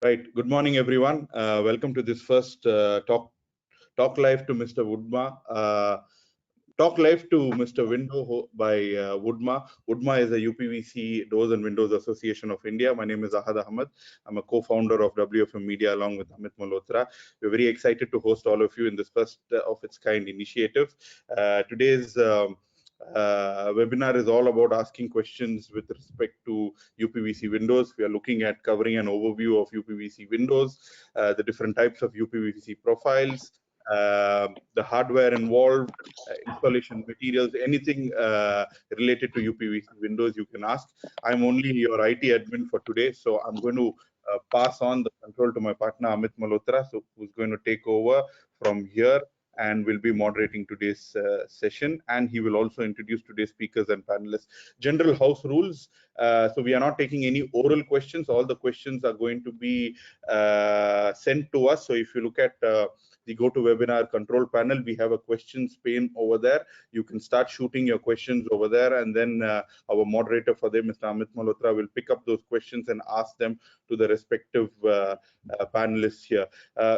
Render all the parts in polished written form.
Right. Good morning, everyone. Welcome to this first talk live to Mr. Woodma. Talk live to Mr. Window by Woodma. Woodma is a UPVC Doors and Windows Association of India. My name is Ahad Ahmed. I'm a co-founder of WFM Media along with Amit Malhotra. We're very excited to host all of you in this first of its kind initiative. Today's webinar is all about asking questions with respect to UPVC windows. We are looking at covering an overview of UPVC windows, the different types of UPVC profiles, the hardware involved, installation materials, anything related to UPVC windows you can ask. I'm only your IT admin for today, so I'm going to pass on the control to my partner Amit Malhotra, so who's going to take over from here and will be moderating today's session, and he will also introduce today's speakers and panelists. General house rules. So we are not taking any oral questions. All the questions are going to be sent to us. So if you look at the GoToWebinar control panel, we have a questions pane over there. You can start shooting your questions over there, and then our moderator for them, Mr. Amit Malhotra, will pick up those questions and ask them to the respective panelists here.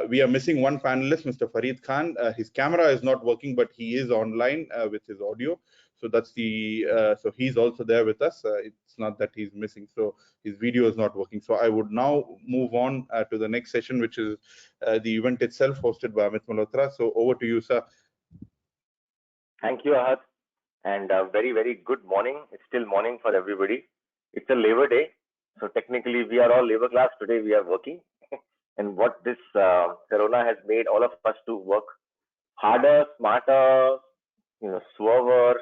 We are missing one panelist, Mr. Farid Khan. His camera is not working, but he is online with his audio. So that's the so he's also there with us. It's not that he's missing, so his video is not working. So I would now move on to the next session, which is the event itself, hosted by Amit Malhotra. So over to you, sir. Thank you, Ahad, and very good morning. It's still morning for everybody. It's a Labor Day, so technically we are all labor class today. We are working, and what this Corona has made all of us to work harder, smarter, swerver,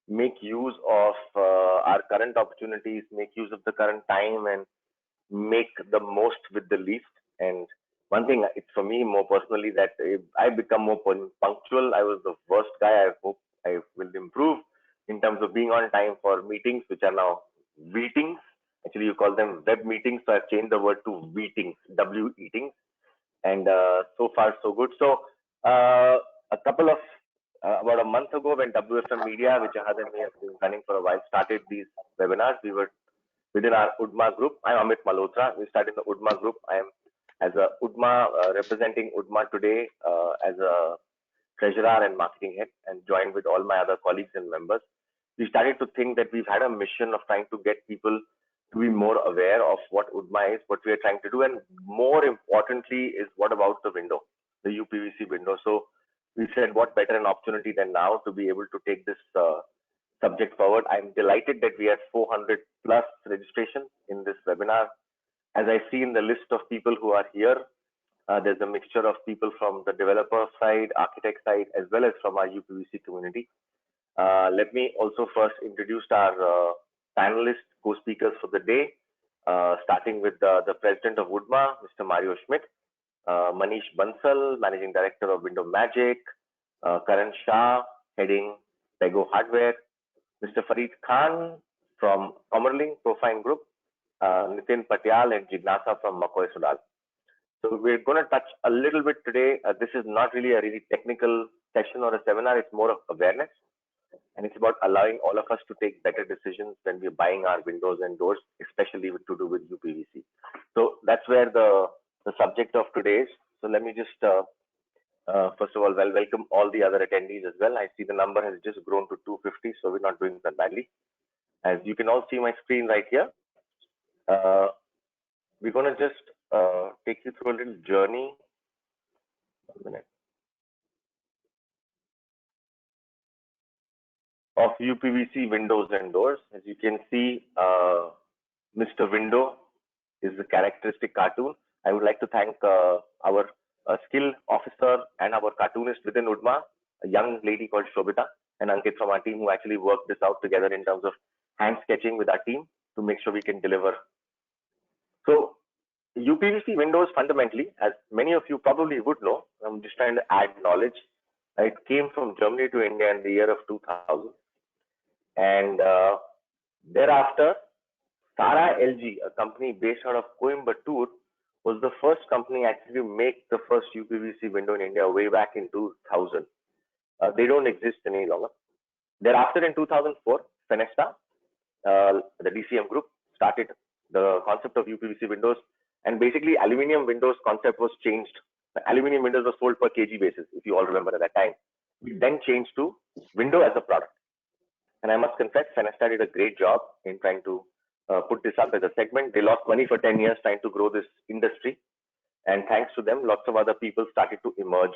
make use of our current opportunities, make use of the current time, and make the most with the least. And one thing, it's for me more personally that I become more punctual. I was the worst guy. I hope I will improve in terms of being on time for meetings, which are now meetings. Actually, you call them web meetings, so I've changed the word to meetings, W-eatings. And so far, so good. So a couple of about a month ago, when WFM Media, which Ahad and me have been running for a while, started these webinars, we were within our UDMA group. I'm Amit Malhotra. We started the UDMA group. I am as a UDMA representing UDMA today as a treasurer and marketing head, and joined with all my other colleagues and members. We started to think that we've had a mission of trying to get people to be more aware of what UDMA is, what we are trying to do, and more importantly is what about the window, the UPVC window. So we said, what better an opportunity than now to be able to take this subject forward. I'm delighted that we have 400 plus registrations in this webinar. As I see in the list of people who are here, there's a mixture of people from the developer side, architect side, as well as from our UPVC community. Let me also first introduce our panelists, co-speakers for the day, starting with the president of UDMA, Mr. Mario Schmidt, Manish Bansal, managing director of Window Magic, Karan Shah, heading Pego Hardware, Mr. Farid Khan from Comerling Profine Group, Nitin Patyal and Jignasa from McCoy Sodal. So we're going to touch a little bit today. This is not really a really technical session or a seminar. It's more of awareness. And it's about allowing all of us to take better decisions when we're buying our windows and doors, especially to do with UPVC. So that's where the subject of today is. So let me just, first of all, welcome all the other attendees as well. I see the number has just grown to 250, so we're not doing that badly. As you can all see my screen right here, we're going to just take you through a little journey. 1 minute. Of UPVC windows and doors. As you can see, Mr. Window is the characteristic cartoon. I would like to thank our skill officer and our cartoonist within UDMA, a young lady called Shobita and Ankit from our team, who actually worked this out together in terms of hand sketching with our team to make sure we can deliver. So UPVC windows fundamentally, as many of you probably would know, I'm just trying to add knowledge. It came from Germany to India in the year of 2000. And thereafter, Sara LG, a company based out of Coimbatore, was the first company actually to make the first UPVC window in India way back in 2000. They don't exist any longer. Thereafter, in 2004, Fenesta, the DCM group, started the concept of UPVC windows, And basically, aluminium windows concept was changed. The aluminium windows were sold per kg basis, if you all remember at that time. We then changed to window as a product. And I must confess, Fenesta did a great job in trying to put this up as a segment. They lost money for 10 years trying to grow this industry. And thanks to them, lots of other people started to emerge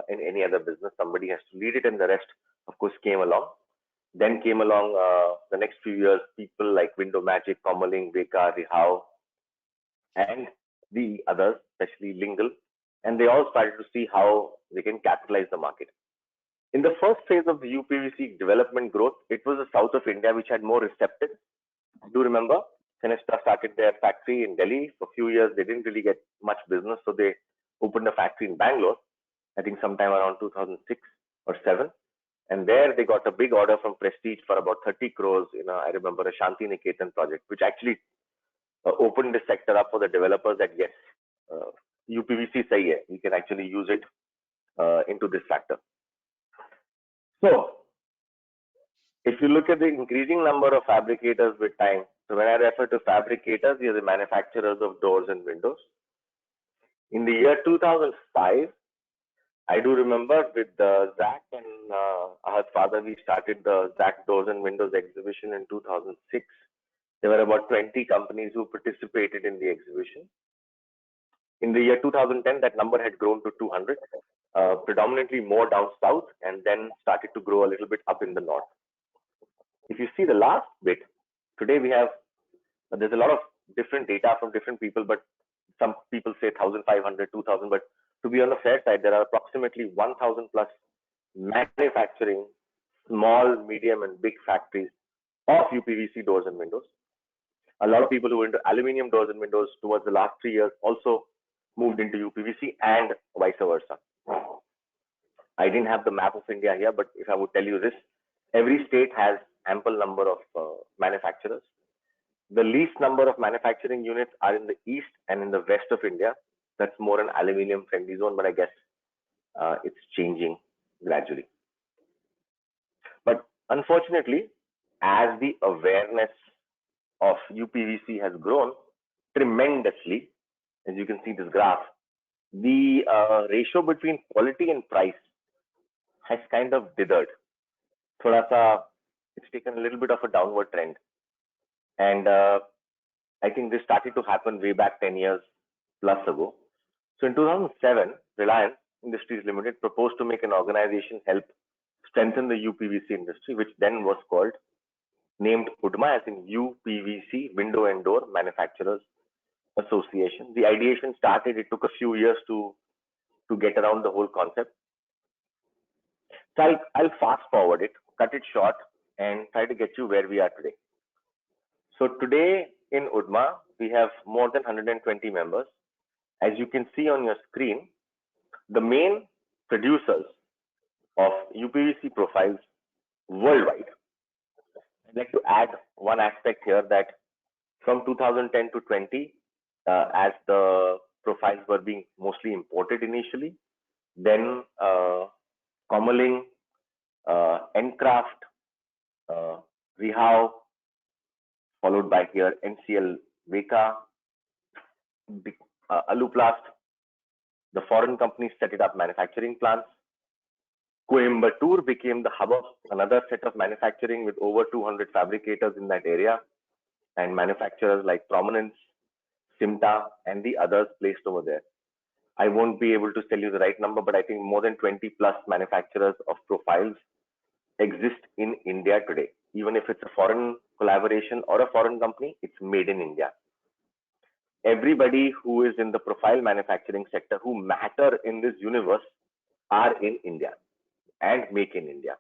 in any other business. Somebody has to lead it, and the rest, of course, came along. Then came along the next few years, people like Window Magic, Comaling, Veka, Rihau, and the others, especially Lingle. And they all started to see how they can capitalize the market. In the first phase of the UPVC development growth, it was the south of India which had more receptive. I do remember Fenesta started their factory in Delhi. For a few years, they didn't really get much business, so they opened a factory in Bangalore, I think sometime around 2006 or 7. And there they got a big order from Prestige for about 30 crores in I remember, a Shanti Niketan project, which actually opened the sector up for the developers that yes, UPVC sahi hai, we can actually use it into this sector. So, if you look at the increasing number of fabricators with time, so when I refer to fabricators, these are the manufacturers of doors and windows. In the year 2005, I do remember with Zach and Ahad's father, we started the Zach Doors and Windows exhibition in 2006. There were about 20 companies who participated in the exhibition. In the year 2010, that number had grown to 200, predominantly more down south, and then started to grow a little bit up in the north. If you see the last bit, today we have, there's a lot of different data from different people, but some people say 1,500, 2,000, but to be on the fair side, there are approximately 1,000 plus manufacturing small, medium, and big factories of UPVC doors and windows. A lot of people who were into aluminium doors and windows towards the last 3 years also moved into UPVC and vice versa. I didn't have the map of India here, but if I would tell you this, every state has ample number of manufacturers. The least number of manufacturing units are in the east and in the west of India. That's more an aluminium friendly zone, but I guess it's changing gradually. But unfortunately, as the awareness of UPVC has grown tremendously, as you can see this graph, the ratio between quality and price has kind of dithered. It's taken a little bit of a downward trend. And I think this started to happen way back 10 years plus ago. So in 2007, Reliance Industries Limited proposed to make an organization help strengthen the UPVC industry, which then was named UDMA, as in UPVC, Window and Door Manufacturers Association. The ideation started, it took a few years to get around the whole concept. So I'll fast forward it, cut it short, and try to get you where we are today. So today in UDMA, we have more than 120 members. As you can see on your screen, the main producers of UPVC profiles worldwide. I'd like to add one aspect here that from 2010 to 20, as the profiles were being mostly imported initially, then Comaling, Encraft, Rihau, followed by here NCL Veka, Aluplast. The foreign companies set it up manufacturing plants. Coimbatore became the hub of another set of manufacturing with over 200 fabricators in that area, and manufacturers like Prominence, Simta, and the others placed over there. I won't be able to tell you the right number, but I think more than 20 plus manufacturers of profiles exist in India today. Even if it's a foreign collaboration or a foreign company, it's made in India. Everybody who is in the profile manufacturing sector who matter in this universe are in India and make in India.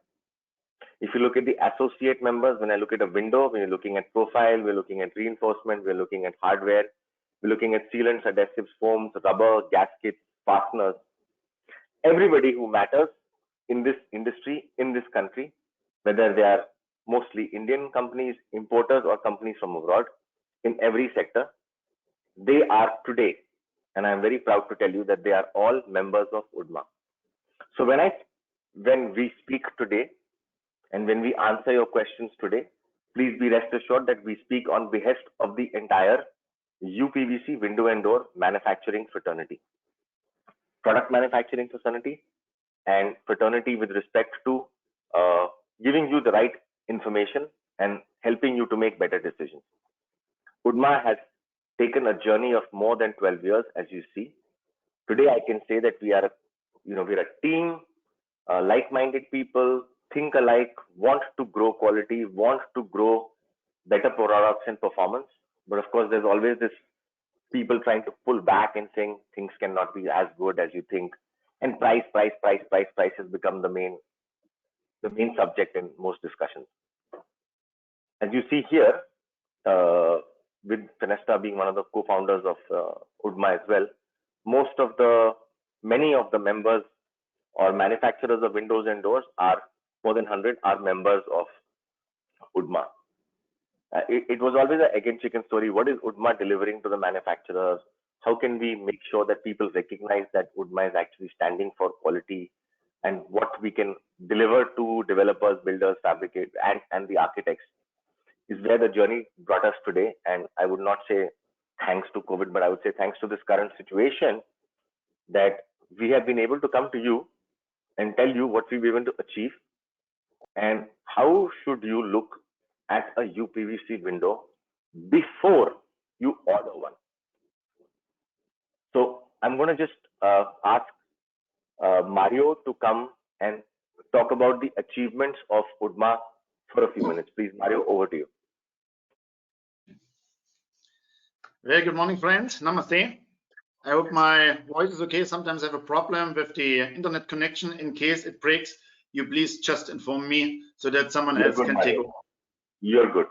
If you look at the associate members, when I look at a window, when you're looking at profile, we're looking at reinforcement, we're looking at hardware, we're looking at sealants, adhesives, foams, rubber, gaskets, fasteners. Everybody who matters in this industry, in this country, whether they are mostly Indian companies, importers, or companies from abroad, in every sector, they are today, and I'm very proud to tell you that they are all members of UDMA. So when we speak today, and when we answer your questions today, please be rest assured that we speak on behest of the entire UPVC window and door manufacturing fraternity, product manufacturing fraternity, and fraternity with respect to giving you the right information and helping you to make better decisions. UDMA has taken a journey of more than 12 years, as you see. Today, I can say that we're a team, like-minded people, think alike, want to grow quality, want to grow better products and performance. But of course, there's always this people trying to pull back and saying things cannot be as good as you think. And price has become the main subject in most discussions. As you see here, with Fenesta being one of the co-founders of UDMA as well, many of the members or manufacturers of windows and doors are more than 100 are members of UDMA. It was always an egg and chicken story. What is UDMA delivering to the manufacturers? How can we make sure that people recognize that UDMA is actually standing for quality, and what we can deliver to developers, builders, fabricators, and the architects is where the journey brought us today. And I would not say thanks to COVID, but I would say thanks to this current situation that we have been able to come to you and tell you what we've been able to achieve and how should you look at a UPVC window before you order one. So I'm going to just ask Mario to come and talk about the achievements of UDMA for a few minutes. Please, Mario, over to you. Very good morning, friends. Namaste. I hope my voice is okay. Sometimes I have a problem with the internet connection. In case it breaks, you please just inform me so that someone else can take over. You're good.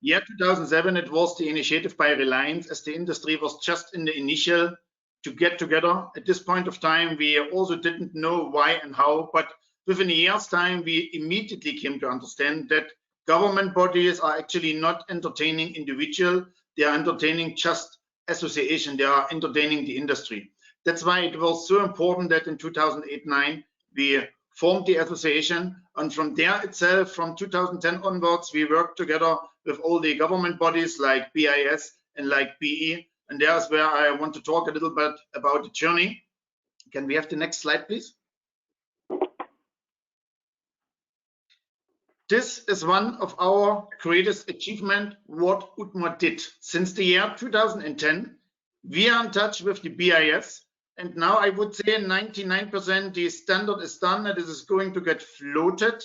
Year 2007, it was the initiative by Reliance, as the industry was just in the initial to get together. At this point of time, we also didn't know why and how, but within a year's time, we immediately came to understand that government bodies are actually not entertaining individual, they are entertaining just association, they are entertaining the industry. That's why it was so important that in 2008-9, we formed the association, and from there itself, from 2010 onwards, we worked together with all the government bodies like BIS and like BE, and there's where I want to talk a little bit about the journey. Can we have the next slide, please? This is one of our greatest achievement, what UDMA did. Since the year 2010, we are in touch with the BIS, and now I would say 99% the standard is done, and it is going to get floated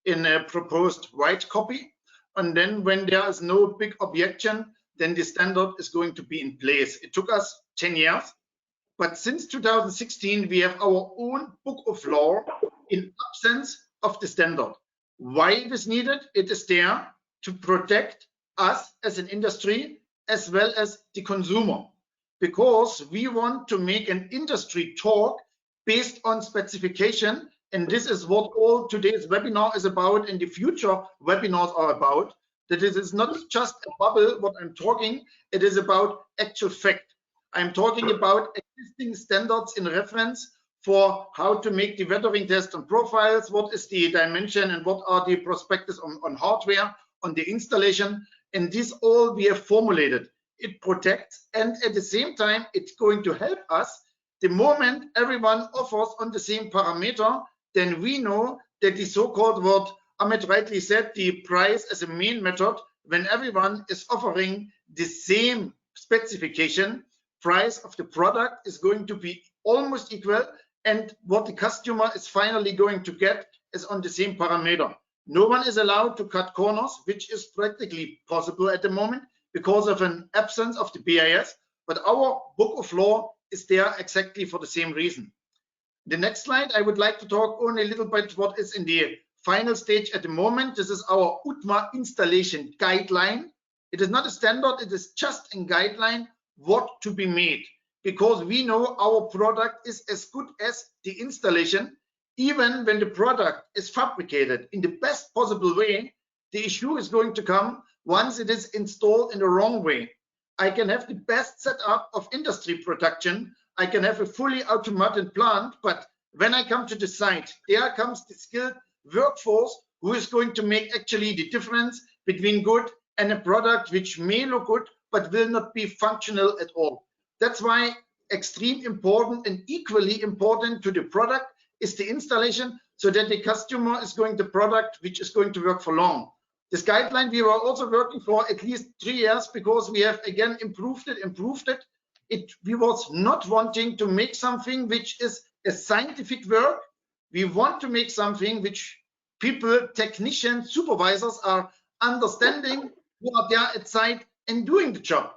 in a proposed white copy. And then when there is no big objection, then the standard is going to be in place. It took us 10 years, but since 2016, we have our own book of law in absence of the standard. Why it is needed? It is there to protect us as an industry as well as the consumer, because we want to make an industry talk based on specification, and this is what all today's webinar is about and the future webinars are about, that it is not just a bubble what I'm talking, it is about actual fact. I'm talking about existing standards in reference for how to make the weathering test on profiles, what is the dimension and what are the prospectus on hardware, on the installation, and this all we have formulated. It protects, and at the same time, it's going to help us. The moment everyone offers on the same parameter, then we know that the so-called, what Amit rightly said, the price as a main method, when everyone is offering the same specification, price of the product is going to be almost equal, and what the customer is finally going to get is on the same parameter. No one is allowed to cut corners, which is practically possible at the moment because of an absence of the BIS, but our book of law is there exactly for the same reason. The next slide, I would like to talk only a little bit what is in the final stage at the moment. This is our UDMA installation guideline. It is not a standard, it is just a guideline what to be made, because we know our product is as good as the installation. Even when the product is fabricated in the best possible way, the issue is going to come once it is installed in the wrong way. I can have the best setup of industry production, I can have a fully automated plant, but when I come to the site, there comes the skilled workforce who is going to make actually the difference between good and a product which may look good but will not be functional at all. That's why extreme important and equally important to the product is the installation, so that the customer is going the product which is going to work for long. This guideline we were also working for at least 3 years, because we have again improved it. We was not wanting to make something which is a scientific work. We want to make something which people, technicians, supervisors are understanding, who are there at site and doing the job.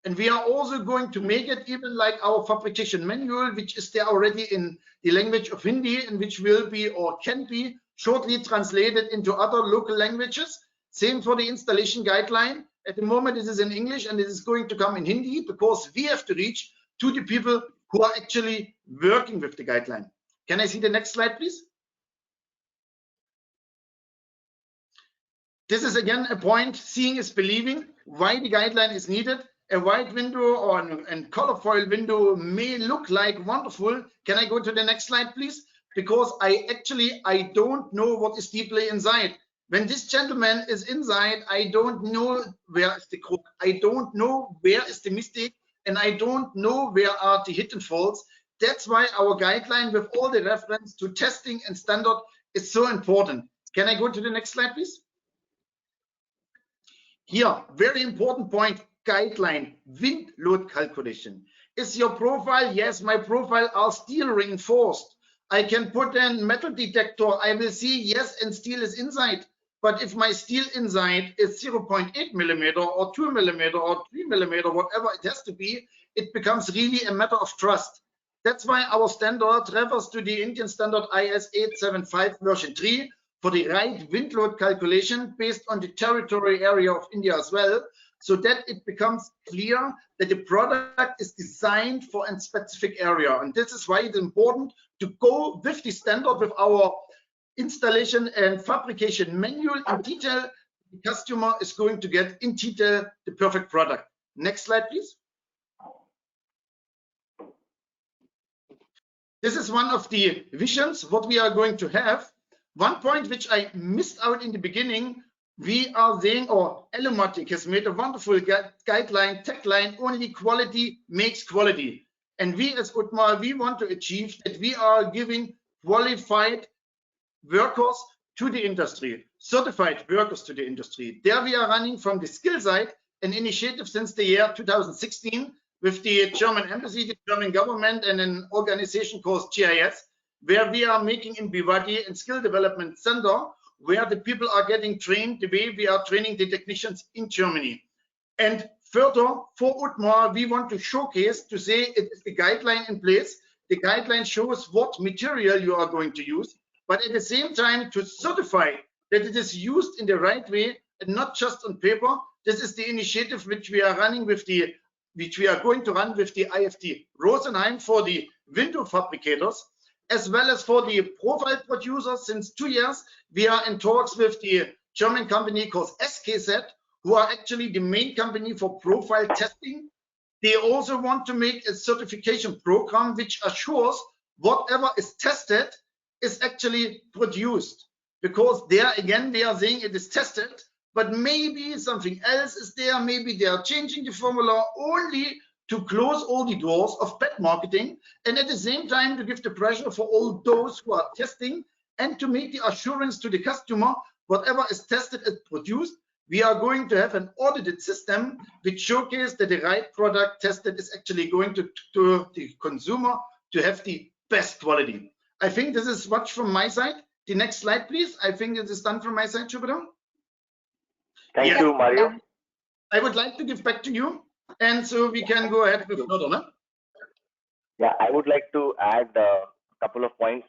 And we are also going to make it even like our fabrication manual, which is there already in the language of Hindi, and which will be or can be shortly translated into other local languages. Same for the installation guideline. At the moment, it is in English, and it is going to come in Hindi, because we have to reach to the people who are actually working with the guideline. Can I see the next slide, please? This is again a point, seeing is believing, why the guideline is needed. A white window or a color foil window may look like wonderful. Can I go to the next slide, please? Because I don't know what is deeply inside. When this gentleman is inside, I don't know where is the crook. I don't know where is the mistake, and I don't know where are the hidden faults. That's why our guideline with all the reference to testing and standard is so important. Can I go to the next slide, please? Here, very important point, guideline, wind load calculation. Is your profile? Yes, my profile are steel reinforced. I can put in metal detector. I will see, yes, and steel is inside. But if my steel inside is 0.8 millimeter or 2 millimeter or 3 millimeter, whatever it has to be, it becomes really a matter of trust. That's why our standard refers to the Indian standard IS 875 version 3 for the right wind load calculation based on the territory area of India as well, so that it becomes clear that the product is designed for a specific area. And this is why it's important to go with the standard, with our installation and fabrication manual in detail. The customer is going to get in detail the perfect product. Next slide, please. This is one of the visions, what we are going to have. One point which I missed out in the beginning, we are saying, or Ellumatic has made a wonderful guideline, tagline, only quality makes quality. And we as UTMA, we want to achieve that we are giving qualified workers to the industry, certified workers to the industry. There we are running from the skill side, an initiative since the year 2016 with the German embassy, the German government, and an organization called GIS, where we are making in Bhiwadi a skill development center where the people are getting trained the way we are training the technicians in Germany. And further, for UTMA, we want to showcase to say it is the guideline in place. The guideline shows what material you are going to use, but at the same time to certify that it is used in the right way and not just on paper. This is the initiative which we are running with the, which we are going to run with the IFT Rosenheim for the window fabricators, as well as for the profile producers. Since 2 years, we are in talks with the German company called SKZ, who are actually the main company for profile testing. They also want to make a certification program which assures whatever is tested is actually produced. Because there again, they are saying it is tested, but maybe something else is there. Maybe they are changing the formula only to close all the doors of bad marketing, and at the same time to give the pressure for all those who are testing and to make the assurance to the customer, whatever is tested is produced. We are going to have an audited system which showcases that the right product tested is actually going to the consumer to have the best quality. I think this is much from my side. The next slide, please. I think it is done from my side, Jupiter. Thank you, Mario. I would like to give back to you, and so we can go ahead with another one. Yeah, I would like to add a couple of points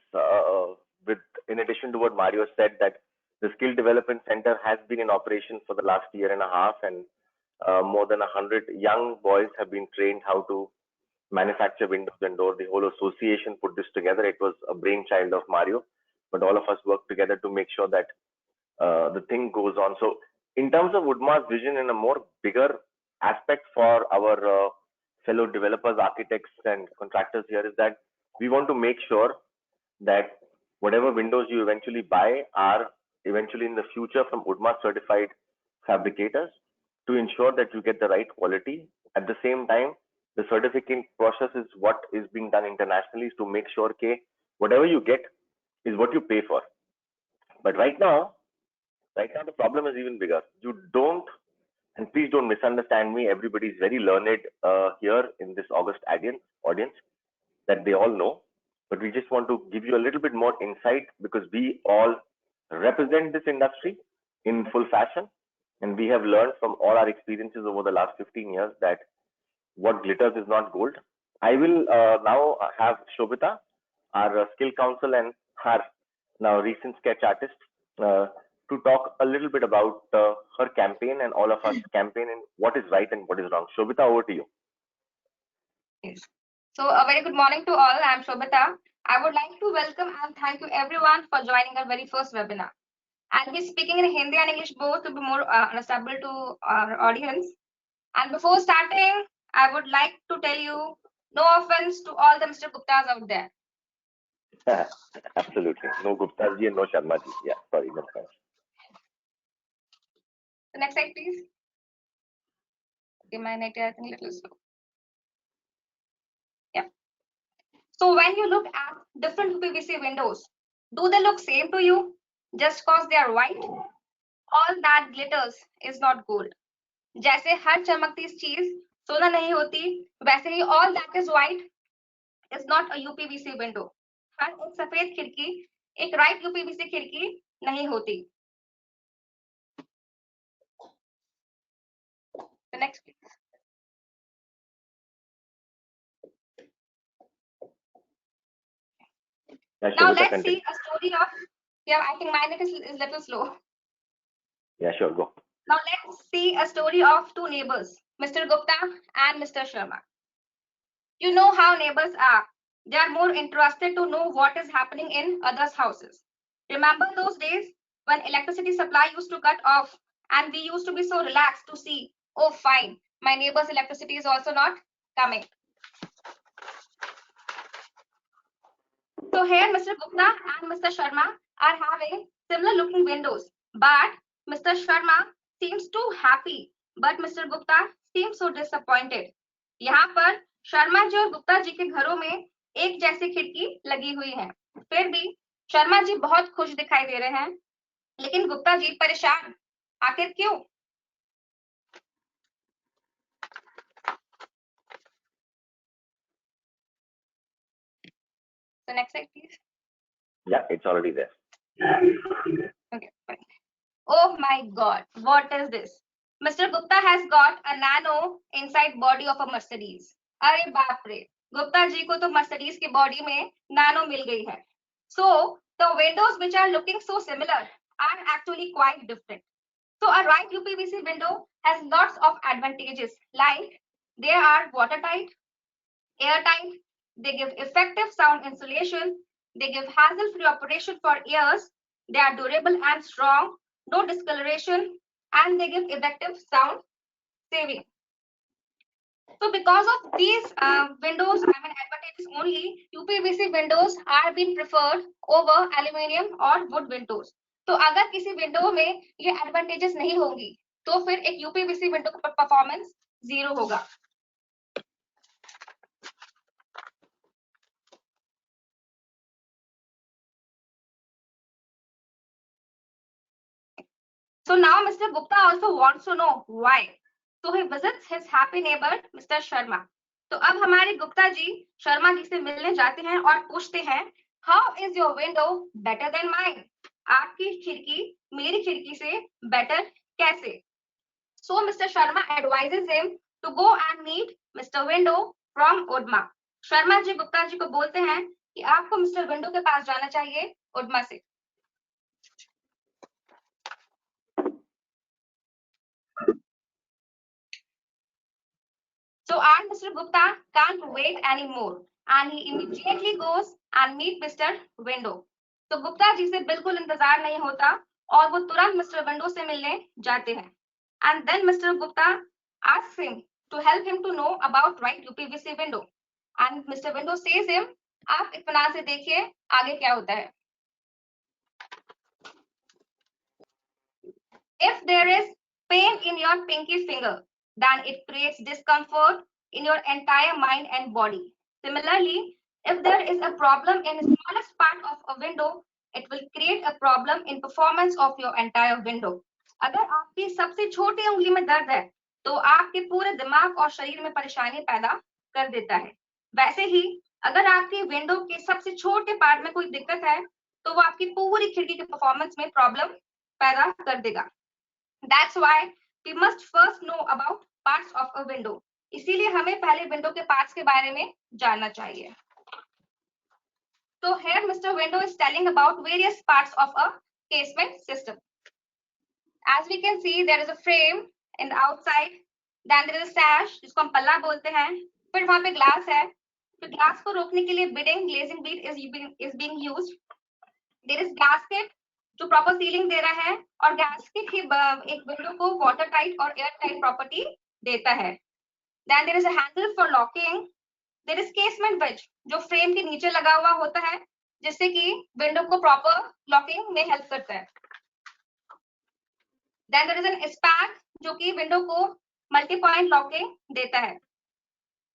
in addition to what Mario said, that the Skill Development Center has been in operation for the last 1.5 years, and more than 100 young boys have been trained how to manufacture windows and doors. The whole association put this together. It was a brainchild of Mario, but all of us worked together to make sure that the thing goes on. So in terms of UTMA's vision in a more bigger aspect for our fellow developers, architects, and contractors here is that we want to make sure that whatever windows you eventually buy are eventually in the future from UTMA certified fabricators, to ensure that you get the right quality. At the same time, the certificate process is what is being done internationally, is to make sure that whatever you get is what you pay for. But right now the problem is even bigger. You don't, and please don't misunderstand me, everybody is very learned here in this August audience, that they all know, but we just want to give you a little bit more insight, because we all represent this industry in full fashion, and we have learned from all our experiences over the last 15 years that what glitters is not gold. I will now have Shobita, our skill counsel and her now recent sketch artist, to talk a little bit about her campaign and all of us campaign and what is right and what is wrong. Shobita, over to you. Yes. So a very good morning to all. I am Shobita. I would like to welcome and thank you everyone for joining our very first webinar. I'll be speaking in Hindi and English both to be more understandable to our audience. And before starting, I would like to tell you, no offense to all the Mr. Guptas out there. Absolutely. No Gupta ji and no Sharma ji. Yeah, sorry, no offense. The next slide, please. Okay, my net is a little slow. Yeah. So when you look at different UPVC windows, do they look same to you just because they are white? All that glitters is not gold. जैसे हर चमकती चीज सोना नहीं होती, वैसे ही all that is white is not a UPVC window. हर एक सफेद खिड़की एक right UPVC खिड़की नहीं होती. The next, please. Yeah, Now Shobita, let's continue. see a story of. Yeah, I think my net is little slow. Yeah, sure, go. Now let's see a story of two neighbors, Mr. Gupta and Mr. Sharma. You know how neighbors are. They are more interested to know what is happening in others' houses. Remember those days when electricity supply used to cut off and we used to be so relaxed to see, oh fine, my neighbor's electricity is also not coming. So here Mr. Gupta and Mr. Sharma are having similar looking windows, but Mr. Sharma seems too happy, but Mr. Gupta seems so disappointed. यहाँ पर शर्मा जी और गुप्ता जी के घरों में एक जैसी खिड़की लगी हुई है, फिर भी शर्मा जी बहुत खुश दिखाई दे रहे हैं, लेकिन गुप्ता जी परेशान, आखिर क्यों? So next slide, please. Yeah, it's already there. Okay, fine. Oh my God, what is this? Mr. Gupta has got a nano inside body of a Mercedes. अरे बाप रे, गुप्ता जी को तो Mercedes की body में nano मिल गई है. So the windows which are looking so similar are actually quite different. So a right UPVC window has lots of advantages, like they are watertight, airtight, they give effective sound insulation, they give hassle-free operation for years, they are durable and strong, no discoloration, and they give effective sound saving. So because of these windows, advantages only, UPVC windows are being preferred over aluminium or wood windows. तो अगर किसी window में ये advantages नहीं होंगी, तो फिर एक UPVC विंडो का परफॉर्मेंस 0 होगा. So now Mr. Gupta also wants to know why. So he visits his happy neighbor Mr. Sharma. तो अब हमारे गुप्ता जी शर्मा जी से मिलने जाते हैं और पूछते हैं, How is your window better than mine? आपकी खिड़की मेरी खिड़की से better कैसे? So Mr. Sharma advises him to go and meet Mr. Window from Udma. Sharma ji Gupta ji को बोलते हैं कि आपको मिस्टर विंडो के पास जाना चाहिए उडमा से. So and Mr. Gupta can't wait anymore and he immediately goes and meet Mr. Window. तो गुप्ता जी से बिल्कुल इंतजार नहीं होता और वो तुरंत मिस्टर विंडो से मिलने जाते हैं. And then Mr. Gupta asks him to help him to know about right UPVC window. And Mr. Window says him, आप इत्मीनान से देखिए आगे क्या होता है. If there is pain in your pinky finger, then it creates discomfort in your entire mind and body. Similarly, if there is a problem in the smallest part of a window, it will create a problem in performance of your entire window. अगर आपकी सबसे छोटी उंगली में दर्द है तो आपके पूरे दिमाग और शरीर में परेशानी पैदा कर देता है. वैसे ही अगर आपकी विंडो के सबसे छोटे पार्ट में कोई दिक्कत है तो वो आपकी पूरी खिड़की के परफॉर्मेंस में प्रॉब्लम पैदा कर देगा. That's why we must first know about parts of a window. इसीलिए हमें पहले विंडो के पार्ट्स के बारे में जानना चाहिए. So here Mr. Window is telling about various parts of a casement system. As we can see, there is a frame in the outside, then there is a sash जिसको हम पल्ला बोलते हैं, फिर वहाँ पे ग्लास है, तो ग्लास को रोकने के लिए bidding glazing Beed is being used. There is gasket जो प्रॉपर सीलिंग दे रहा है और गैस्केट ही एक विंडो को वाटर टाइट और एयर टाइट प्रॉपर्टी देता है. Then there is a handle for locking. There is casement wedge जो फ्रेम के नीचे लगा हुआ होता है जिससे कि विंडो को प्रॉपर लॉकिंग में हेल्प करता है. Then there is an spag जो कि विंडो को मल्टी पॉइंट लॉकिंग देता है.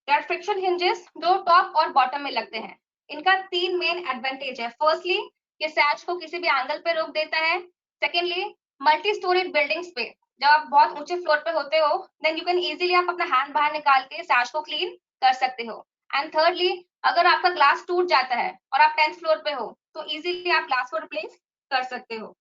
There are friction hinges जो टॉप और बॉटम में लगते हैं. इनका 3 मेन एडवांटेज है. फर्स्टली ये सैश को किसी भी एंगल पे रोक देता है. सेकेंडली मल्टी स्टोरेज बिल्डिंग्स पे जब आप बहुत ऊंचे फ्लोर पे होते हो देन यू कैन इजीली आप अपना हैंड बाहर निकाल के सैश को क्लीन कर सकते हो. एंड थर्डली अगर आपका ग्लास टूट जाता है और आप 10th फ्लोर पे हो तो इजीली आप ग्लास को रिप्लेस कर सकते हो.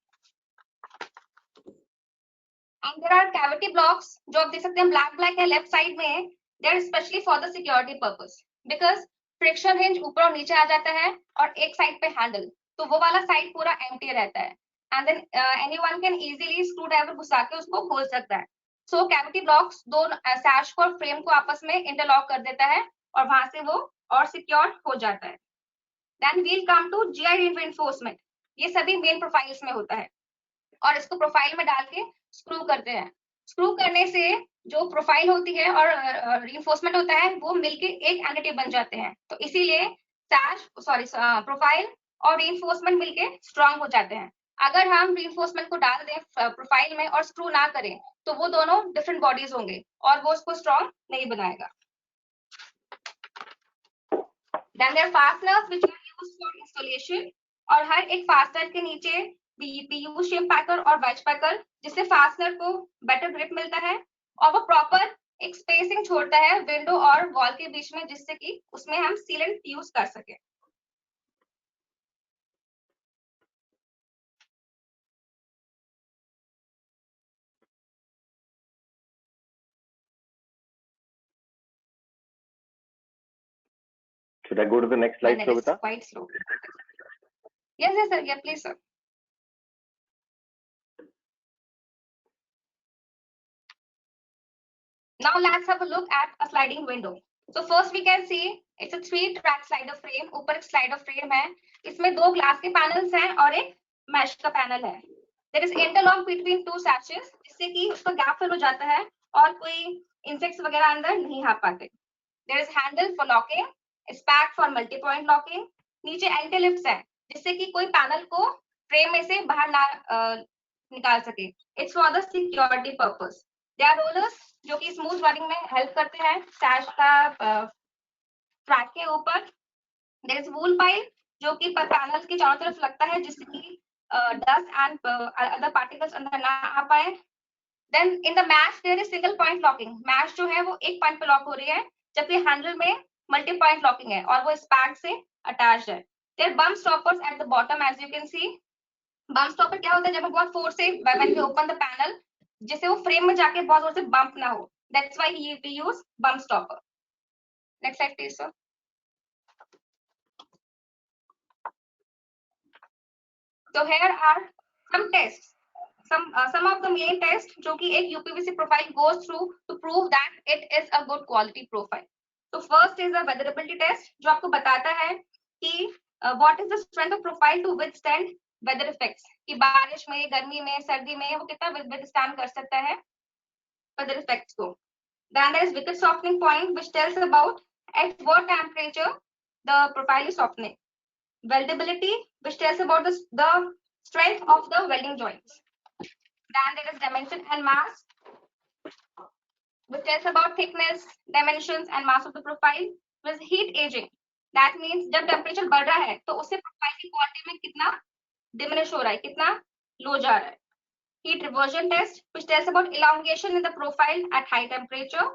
And there are cavity blocks जो आप देख सकते हैं ब्लैक है लेफ्ट साइड में. They are specially for the security purpose because friction hinge ऊपर और नीचे आ जाता है और एक साइड पे हैंडल तो वो वाला साइड पूरा एम्प्टी रहता है. And than anyone can easily screw driver घुसा के उसको खोल सकता है. सो कैविटी ब्लॉक्स दो सैश को और फ्रेम को आपस में इंटरलॉक कर देता है और वहां से वो और सिक्योर हो जाता है. Then we'll come to GI reinforcement. ये सभी मेन प्रोफाइल्स में होता है और इसको प्रोफाइल में डाल के स्क्रू करते हैं. स्क्रू करने से जो प्रोफाइल होती है और रीइंफोर्समेंट होता है वो मिलके एक एंटिटी बन जाते हैं. तो इसीलिए सैश प्रोफाइल और रीइंफोर्समेंट मिलके स्ट्रांग हो जाते हैं. अगर हम रीइंफोर्समेंट को डाल दें प्रोफाइल में और स्क्रू ना करें तो वो दोनों डिफरेंट बॉडीज होंगे और वो उसको स्ट्रांग नहीं बनाएगा. Then there are fasteners which are used for installation और हर एक फास्टनर के नीचे PU शेप पैकर और वेज पैकर जिससे फास्टनर को बेटर ग्रिप मिलता है और वो प्रॉपर एक स्पेसिंग छोड़ता है विंडो और वॉल के बीच में जिससे कि उसमें हम सीलेंट यूज कर सके. Should I go to the next slide, Shobita? Quite slow. Yes, sir. Yeah, please, sir. Now let's have a look at a sliding window. So first we can see it's a 3-track slider frame. ऊपर एक slider frame है. इसमें 2 glass के panels हैं और एक mash का panel है. There is interlock between 2 sashes जिससे कि उसका गैप फिल हो जाता है और कोई इंसेक्ट्स वगैरह अंदर नहीं आ पाते. There is handle for locking, spag for multi-point locking. नीचे एंटी लिफ्ट्स है जिससे कि कोई पैनल को फ्रेम में से बाहर ना निकाल सके. It's for the security purpose. There are rollers जो कि स्मूथ रनिंग में हेल्प करते हैं सैश का ट्रैक के ऊपर. There is wool pile जो कि पैनल के चारों तरफ लगता है जिससे कि डस्ट एंड अदर पार्टिकल्स अंदर ना आ पाए. Then in the mash there is single point locking. Mash जो है वो एक पॉइंट पे लॉक हो रही है जबकि हैंडल में मल्टी पॉइंट लॉकिंग है और वो स्पैग से अटैच्ड है. There are bump stoppers at the bottom as you can see. Bump stopper क्या होता है जब हम बहुत फोर्स से when we open the panel जिससे वो फ्रेम में जाके बहुत जोर से बम्प ना हो. That's why we use bump stopper. Next slide please, sir. So here are some tests. Some of the main tests जो कि एक UPVC profile goes through to prove that it is a good quality profile. So first is a weatherability test जो आपको बताता है कि what is the strength of profile to withstand weather effects. कि बारिश में, गर्मी में, सर्दी में वो कितना withstand कर सकता है weather effects को. Then there is wicket softening point which tells about at what temperature the profile is softening. Weldability which tells about the strength of the welding joints. Then there is dimension and mass which tells about thickness, dimensions, and mass of the profile. With heat aging, that means जब temperature बढ़ रहा है तो उससे profile की quality में कितना diminish हो रहा है, कितना low जा रहा है. Heat reversion test, which tells about elongation in the profile at high temperature.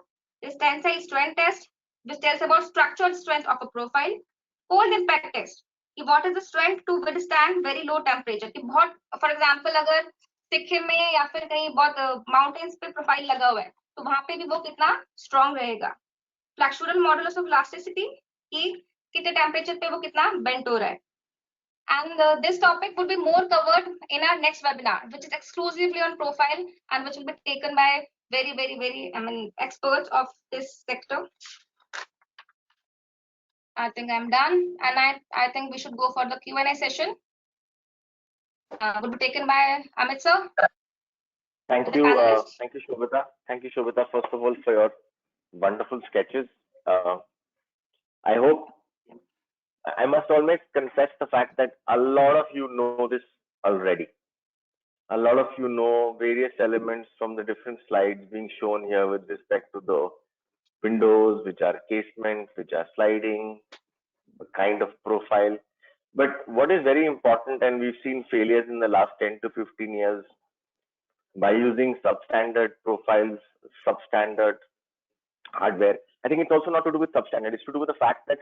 This tensile strength test, which tells about structural strength of a profile. Cold impact test, कि what is the strength to withstand very low temperature. कि बहुत, for example, अगर सिक्किम में या फिर कहीं बहुत mountains पे प्रोफाइल लगा हुआ है तो वहां पे भी वो कितना स्ट्रॉन्ग रहेगा. फ्लैक्चुरल मॉडुलस ऑफ इलास्टिसिटी, कि कितने टेम्परेचर पे वो कितना बेंट हो रहा है. And this topic will be more covered in our next webinar, which is exclusively on profile and which will be taken by very experts of this sector. I think I'm done, and I think we should go for the Q&A session. Will be taken by Amit sir. Thank you, Shobhita. Thank you, Shobhita, first of all, for your wonderful sketches. I hope, I must always confess the fact that a lot of you know this already. A lot of you know various elements from the different slides being shown here with respect to the windows, which are casements, which are sliding, the kind of profile. But what is very important, and we've seen failures in the last 10 to 15 years by using substandard profiles, substandard hardware. I think it's also not to do with substandard, it's to do with the fact that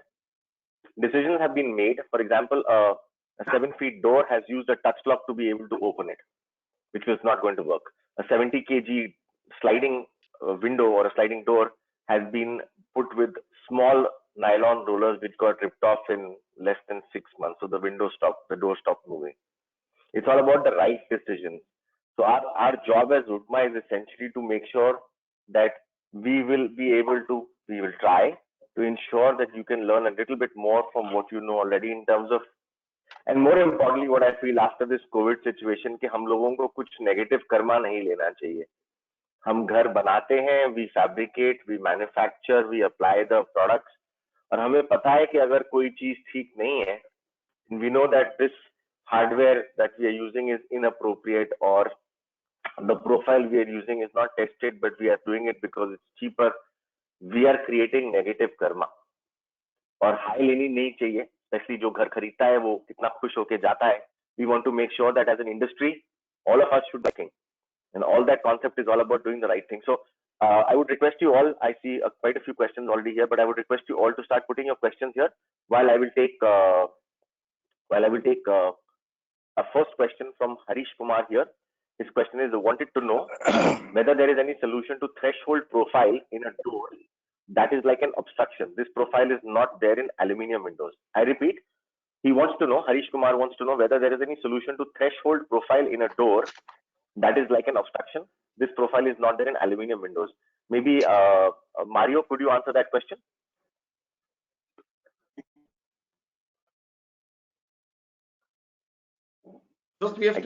decisions have been made. For example, a 7-feet door has used a touch lock to be able to open it, which was not going to work. A 70 kg sliding window or a sliding door has been put with small nylon rollers which got ripped off in less than 6 months. So the window stopped, the door stopped moving. It's all about the right decision. So our job as Woodma is essentially to make sure that we will try to ensure that you can learn a little bit more from what you know already in terms of, and more importantly, what I feel after this COVID situation, कि हम लोगों को कुछ negative karma नहीं लेना चाहिए. हम घर बनाते हैं, we fabricate, we manufacture, we apply the products, और हमें पता है कि अगर कोई चीज ठीक नहीं है, we know that this hardware that we are using is inappropriate, or the profile we are using is not tested, but we are doing it because it's cheaper. We are creating negative karma. और high लेनी नहीं चाहिए, especially जो घर खरीदता है वो कितना खुश होके जाता है. We want to make sure that as an industry, all of us should be working, and all that concept is all about doing the right thing. So I would request you all, I see quite a few questions already here, but I would request you all to start putting your questions here while I will take a first question from Harish Kumar here. His question is, wanted to know whether there is any solution to threshold profile in a door that is like an obstruction. This profile is not there in aluminium windows. I repeat, he wants to know, Harish Kumar wants to know whether there is any solution to threshold profile in a door that is like an obstruction. This profile is not there in aluminium windows. Maybe Mario, could you answer that question? First, we have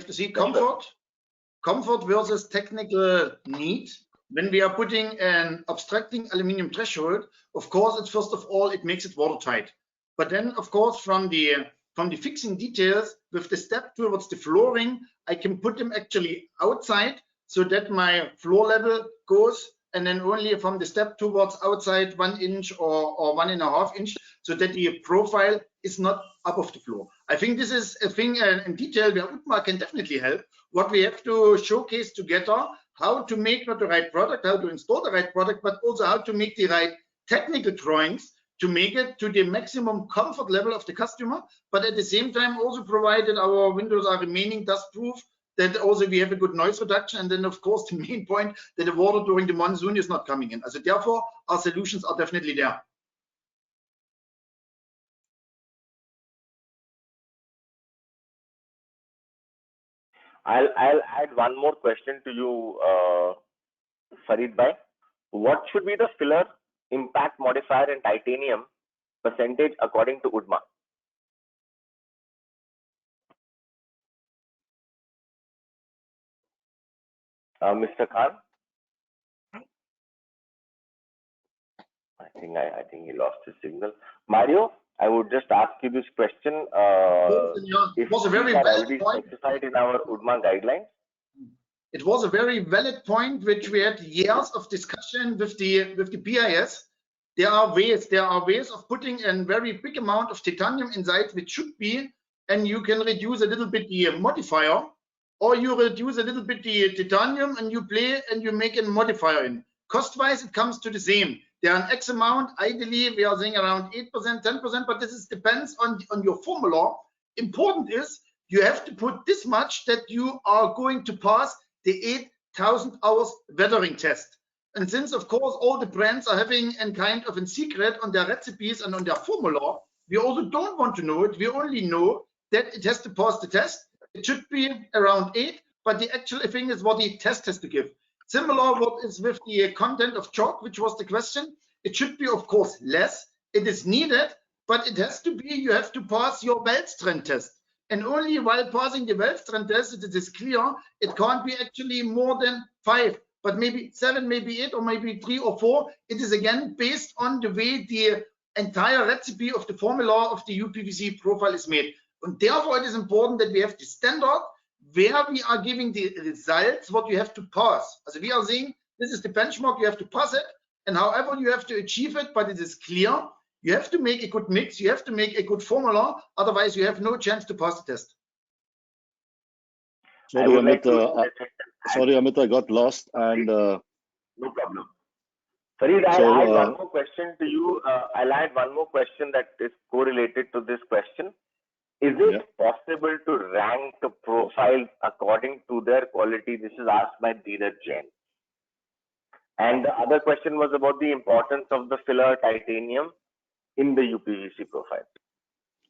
to see comfort versus technical need. When we are putting an obstructing aluminum threshold, of course, it's first of all, it makes it watertight. But then, of course, from the fixing details with the step towards the flooring, I can put them actually outside so that my floor level goes, and then only from the step towards outside 1 inch or 1.5 inch, so that the profile is not up of the floor. I think this is a thing in detail where Woodma can definitely help. What we have to showcase together, how to make not the right product, how to install the right product, but also how to make the right technical drawings to make it to the maximum comfort level of the customer, but at the same time also provided our windows are remaining dust proof, that also we have a good noise reduction, and then of course the main point that the water during the monsoon is not coming in. So therefore our solutions are definitely there. I'll add one more question to you, Farid Bhai. What should be the filler impact modifier in titanium percentage according to Woodma? Mr. Khan? I think he lost his signal. Mario, I would just ask you this question. If we are already specified in our Woodma guidelines, It was a very valid point which we had years of discussion with the BIS. There are ways of putting a very big amount of titanium inside, which should be, and you can reduce a little bit the modifier, or you reduce a little bit the titanium and you play and you make a modifier in. Cost-wise, it comes to the same. There are an X amount. Ideally, we are saying around 8%, 10%, but this depends on your formula. Important is you have to put this much that you are going to pass the 8,000 hours weathering test. And since, of course, all the brands are having a kind of a secret on their recipes and on their formula, we also don't want to know it. We only know that it has to pass the test. It should be around 8, but the actual thing is what the test has to give. Similar what is with the content of chalk, which was the question. It should be, of course, less. It is needed, but it has to be, you have to pass your weld strength test. And only while passing the weld strength test, it is clear, it can't be actually more than 5, but maybe 7, maybe 8, or maybe 3 or 4. It is again based on the way the entire recipe of the formula of the UPVC profile is made. And therefore, it is important that we have the standard where we are giving the results, what you have to pass. So we are saying, this is the benchmark, you have to pass it, and however you have to achieve it, but it is clear, you have to make a good mix, you have to make a good formula, otherwise you have no chance to pass the test. Sorry, Amit, I got lost and... No problem. Farid, I'll add one more question to you. I'll add one more question that is correlated to this question. Is it possible to rank the profiles according to their quality? This is asked by Dheeraj Jain. And the other question was about the importance of the filler titanium in the UPVC profile.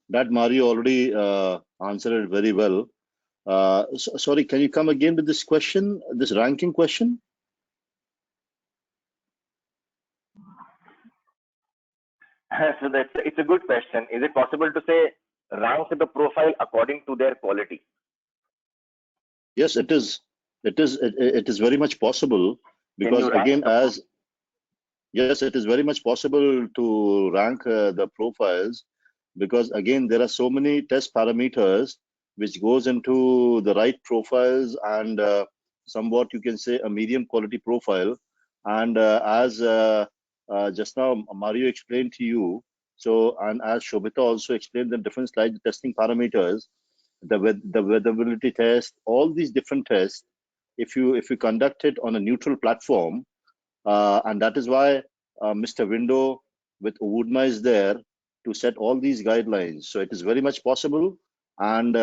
That Mario already answered it very well. Sorry, can you come again with this question, this ranking question? So it's a good question. Is it possible to say rank the profile according to their quality? Yes, it is. It is very much possible, because again, yes, it is very much possible to rank the profiles, because again, there are so many test parameters which goes into the right profiles and somewhat you can say a medium quality profile. And as just now Mario explained to you, so, and as Shobhita also explained the different slide testing parameters, the weathability test, all these different tests, if you conduct it on a neutral platform, and that is why Mr. Window with Woodma is there to set all these guidelines. So it is very much possible, and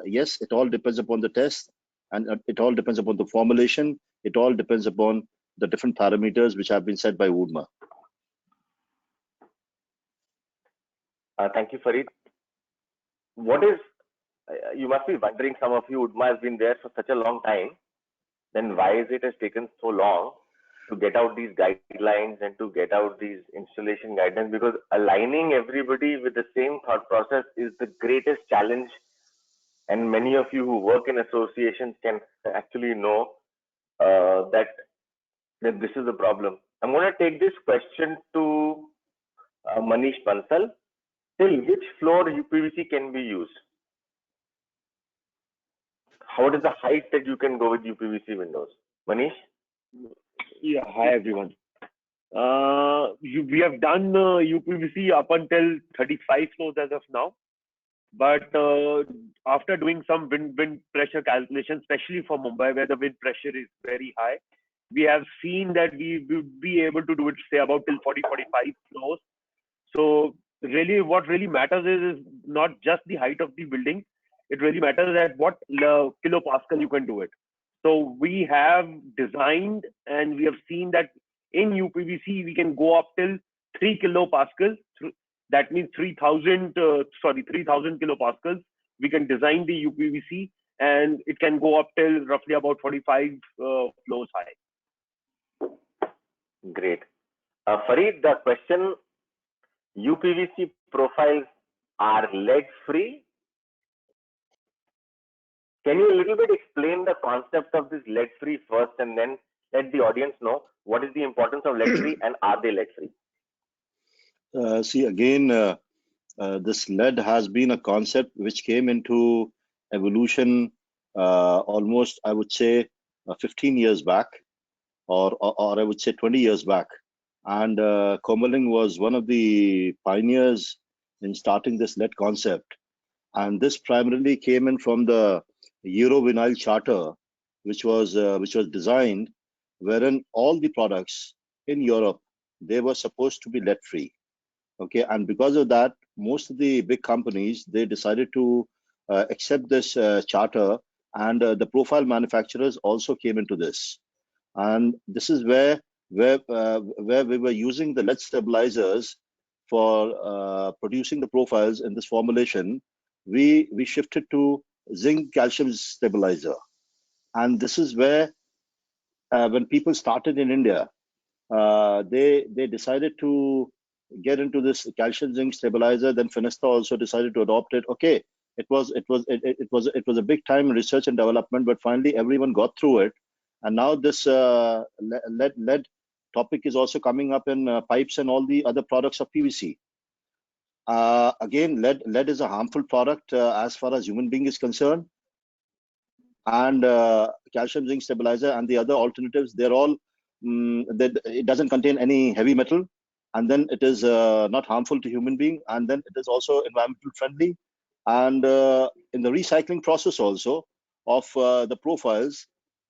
yes, it all depends upon the test, and it all depends upon the formulation. It all depends upon the different parameters which have been set by Woodma. Thank you, Farid. What is, you must be wondering, some of you, Woodma has been there for such a long time, then why is it has taken so long to get out these guidelines and to get out these installation guidelines? Because aligning everybody with the same thought process is the greatest challenge. And many of you who work in associations can actually know that this is the problem. I'm going to take this question to Manish Bansal. Till which floor UPVC can be used? What is the height that you can go with UPVC windows? Manish? Yeah, hi everyone. We have done UPVC up until 35 floors as of now. But after doing some wind pressure calculations, especially for Mumbai where the wind pressure is very high, we have seen that we would be able to do it, say, about till 40-45 floors. So really, what really matters is not just the height of the building. It really matters at what kilopascal you can do it. So we have designed and we have seen that in UPVC we can go up till 3 kilopascals. That means 3,000 kilopascals. We can design the UPVC and it can go up till roughly about 45 floors high. Great. Farid, the question, UPVC profiles are lead free. Can you a little bit explain the concept of this lead free first, and then let the audience know what is the importance of lead free and are they lead free? See, again, this lead has been a concept which came into evolution almost, I would say, 15 years back, or I would say 20 years back. And Comerling was one of the pioneers in starting this lead concept. And this primarily came in from the Eurovinyl Charter, which was designed, wherein all the products in Europe, they were supposed to be lead free. Okay, and because of that, most of the big companies, they decided to accept this charter, and the profile manufacturers also came into this. And this is where we were using the lead stabilizers for producing the profiles in this formulation. We shifted to zinc calcium stabilizer, and this is where when people started in India, they decided to get into this calcium zinc stabilizer. Then Fenesta also decided to adopt it. Okay, it was a big time in research and development, but finally everyone got through it. And now this lead topic is also coming up in pipes and all the other products of PVC. Again, lead is a harmful product as far as human being is concerned. And calcium zinc stabilizer and the other alternatives, they're all, it doesn't contain any heavy metal. And then it is not harmful to human being. And then it is also environmental friendly. And in the recycling process also of the profiles,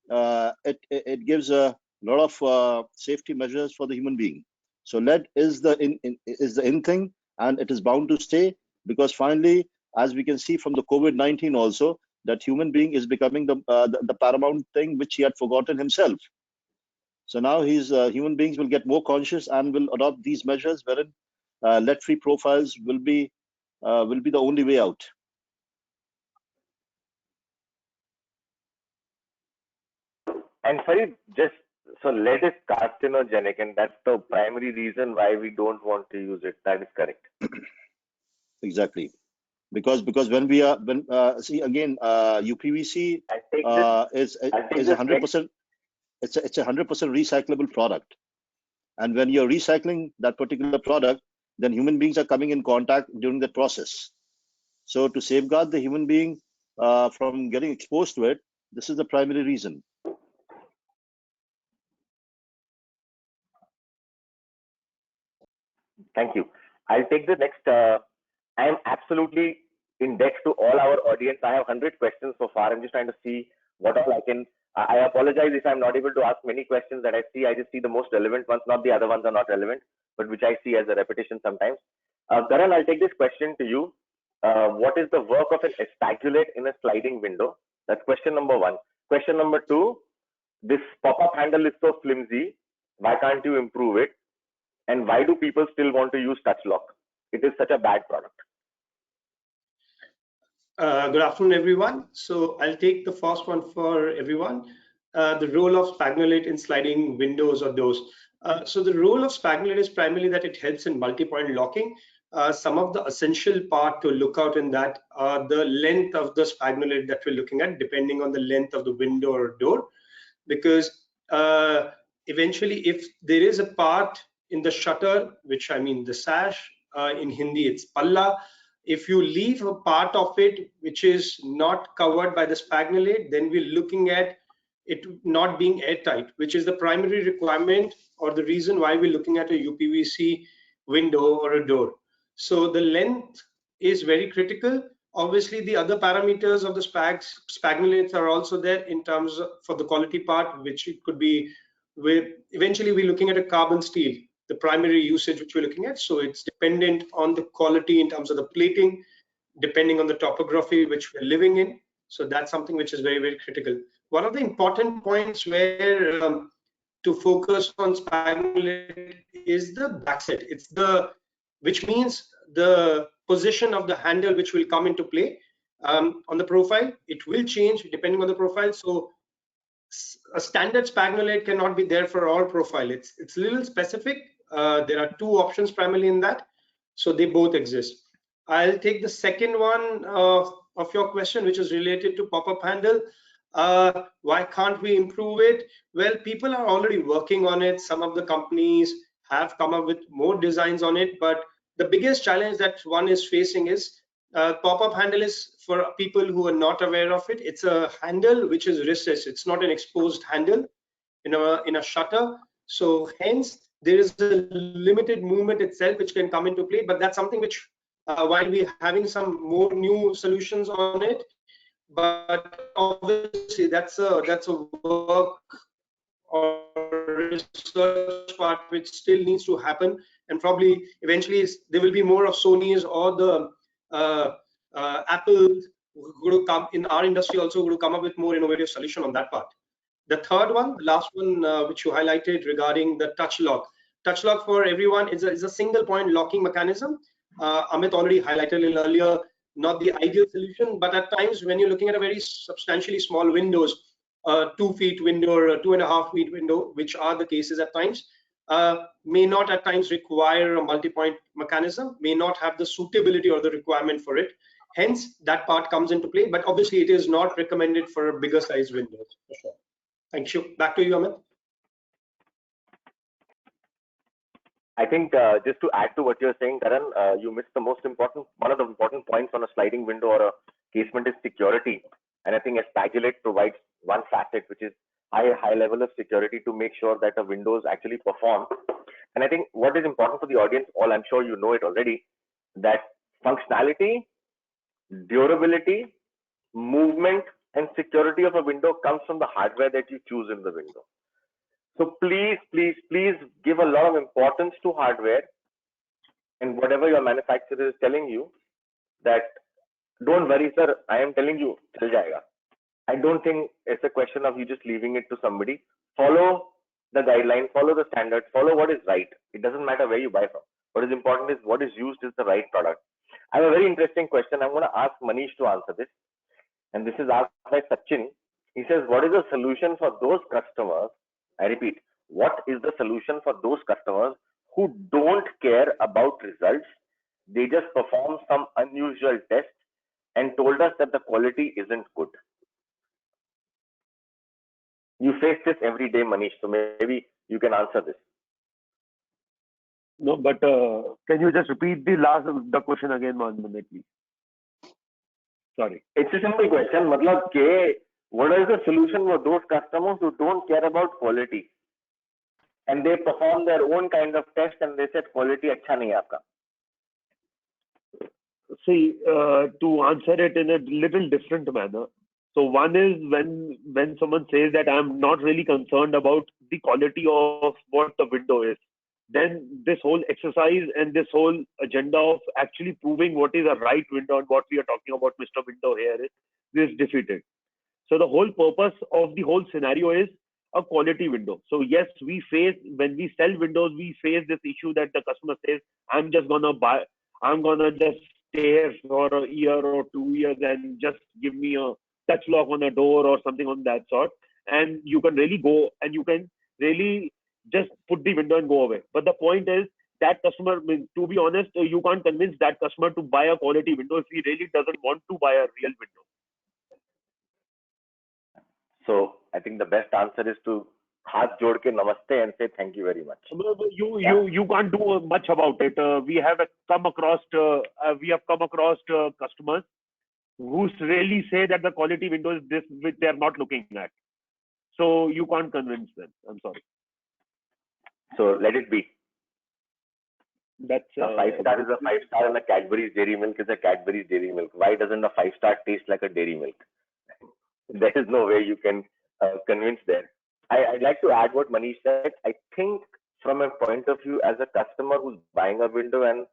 it gives a lot of safety measures for the human being. So lead is the in thing, and it is bound to stay, because finally, as we can see from the COVID-19 also, that human being is becoming the paramount thing which he had forgotten himself. So now human beings will get more conscious and will adopt these measures, wherein lead-free profiles will be the only way out. And sorry, just so lead is carcinogenic, and that's the primary reason why we don't want to use it. That is correct. Exactly, because when see again, UPVC is 100%. It's a 100% recyclable product, and when you're recycling that particular product, then human beings are coming in contact during the process. So to safeguard the human being from getting exposed to it, this is the primary reason. Thank you. I'll take the next. I am absolutely in debt to all our audience. I have 100 questions so far. I'm just trying to see what all I can. I apologize if I'm not able to ask many questions that I see. I just see the most relevant ones, not the other ones are not relevant, but which I see as a repetition sometimes. Karan, I'll take this question to you. What is the work of an espagulate in a sliding window? That's question number one. Question number two, this pop-up handle is so flimsy. Why can't you improve it? And why do people still want to use touch lock? It is such a bad product. Good afternoon, everyone. So I'll take the first one for everyone. The role of Spagnolate in sliding windows or doors. So the role of Spagnolate is primarily that it helps in multi-point locking. Some of the essential part to look out in that are the length of the Spagnolate that we're looking at, depending on the length of the window or door. Because eventually, if there is a part in the shutter, which I mean the sash, in Hindi it's palla, if you leave a part of it which is not covered by the Spagnolate, then we're looking at it not being airtight, which is the primary requirement or the reason why we're looking at a UPVC window or a door. So the length is very critical. Obviously, the other parameters of the Spagnolates are also there in terms of for the quality part, which it could be eventually we're looking at a carbon steel, the primary usage which we're looking at. So it's dependent on the quality in terms of the plating, depending on the topography which we're living in. So that's something which is very, very critical. One of the important points where to focus on Spagnolate is the backset. It's which means the position of the handle which will come into play on the profile. It will change depending on the profile. So a standard Spagnolate cannot be there for all profile. It's a little specific. There are two options primarily in that, so they both exist. I'll take the second one of your question, which is related to pop-up handle. Why can't we improve it? Well, people are already working on it. Some of the companies have come up with more designs on it, but the biggest challenge that one is facing is Pop-up handle is for people who are not aware of it. It's a handle which is recessed. It's not an exposed handle in a shutter. So hence there is a limited movement itself which can come into play. But that's something which, while we're having some more new solutions on it, but obviously that's a work or research part which still needs to happen, and probably eventually there will be more of Sony's or the Apple going to come in our industry, also going to come up with more innovative solution on that part. The third one, the last one, which you highlighted regarding the touch lock. Touch lock for everyone is a single point locking mechanism. Amit already highlighted a little earlier, not the ideal solution, but at times when you're looking at a very substantially small windows, 2 feet window or a 2.5 feet window, which are the cases at times, may not at times require a multi-point mechanism, may not have the suitability or the requirement for it. Hence, that part comes into play, but obviously it is not recommended for a bigger size windows for sure. Thank you. Back to you, Amit. I think just to add to what you're saying, Karan, you missed the most important, one of the important points on a sliding window or a casement is security. And I think Spagulate provides one facet, which is high level of security to make sure that the windows actually perform. And I think what is important for the audience, all I'm sure you know it already, that functionality, durability, movement, and security of a window comes from the hardware that you choose in the window. So please give a lot of importance to hardware, and whatever your manufacturer is telling you, that don't worry, sir, I am telling you, chal jayega. I don't think it's a question of you just leaving it to somebody. Follow the guideline, follow the standards, follow what is right. It doesn't matter where you buy from. What is important is what is used is the right product. I have a very interesting question. I'm going to ask Manish to answer this. And this is asked by Sachin. He says, what is the solution for those customers? I repeat, what is the solution for those customers who don't care about results? They just perform some unusual test and told us that the quality isn't good. You face this every day, Manish, so maybe you can answer this. No, but can you just repeat the question again, one minute, please? Sorry. It's a simple question. Matlab, what is the solution for those customers who don't care about quality? And they perform their own kind of test and they said quality acha nahi hai aapka. See, to answer it in a little different manner. So one is when someone says that I'm not really concerned about the quality of what the window is, then this whole exercise and this whole agenda of actually proving what is a right window and what we are talking about, Mr. Window here, is defeated. So the whole purpose of the whole scenario is a quality window. So yes, when we sell windows, we face this issue that the customer says, I'm gonna just stay here for a year or 2 years and just give me a touch lock on a door or something on that sort. And you can really go and you can really just put the window and go away. But the point is that customer, to be honest, you can't convince that customer to buy a quality window if he really doesn't want to buy a real window. So I think the best answer is to haath jod ke namaste and say thank you very much. You can't do much about it. We have come across customers who really say that the quality window is this, which they are not looking at. So you can't convince them. I'm sorry. So let it be. That's a 5-star is a 5-star and a Cadbury's Dairy Milk is a Cadbury's Dairy Milk. Why doesn't a 5-star taste like a dairy milk? There is no way you can convince there. I'd like to add what Manish said. I think from a point of view as a customer who's buying a window and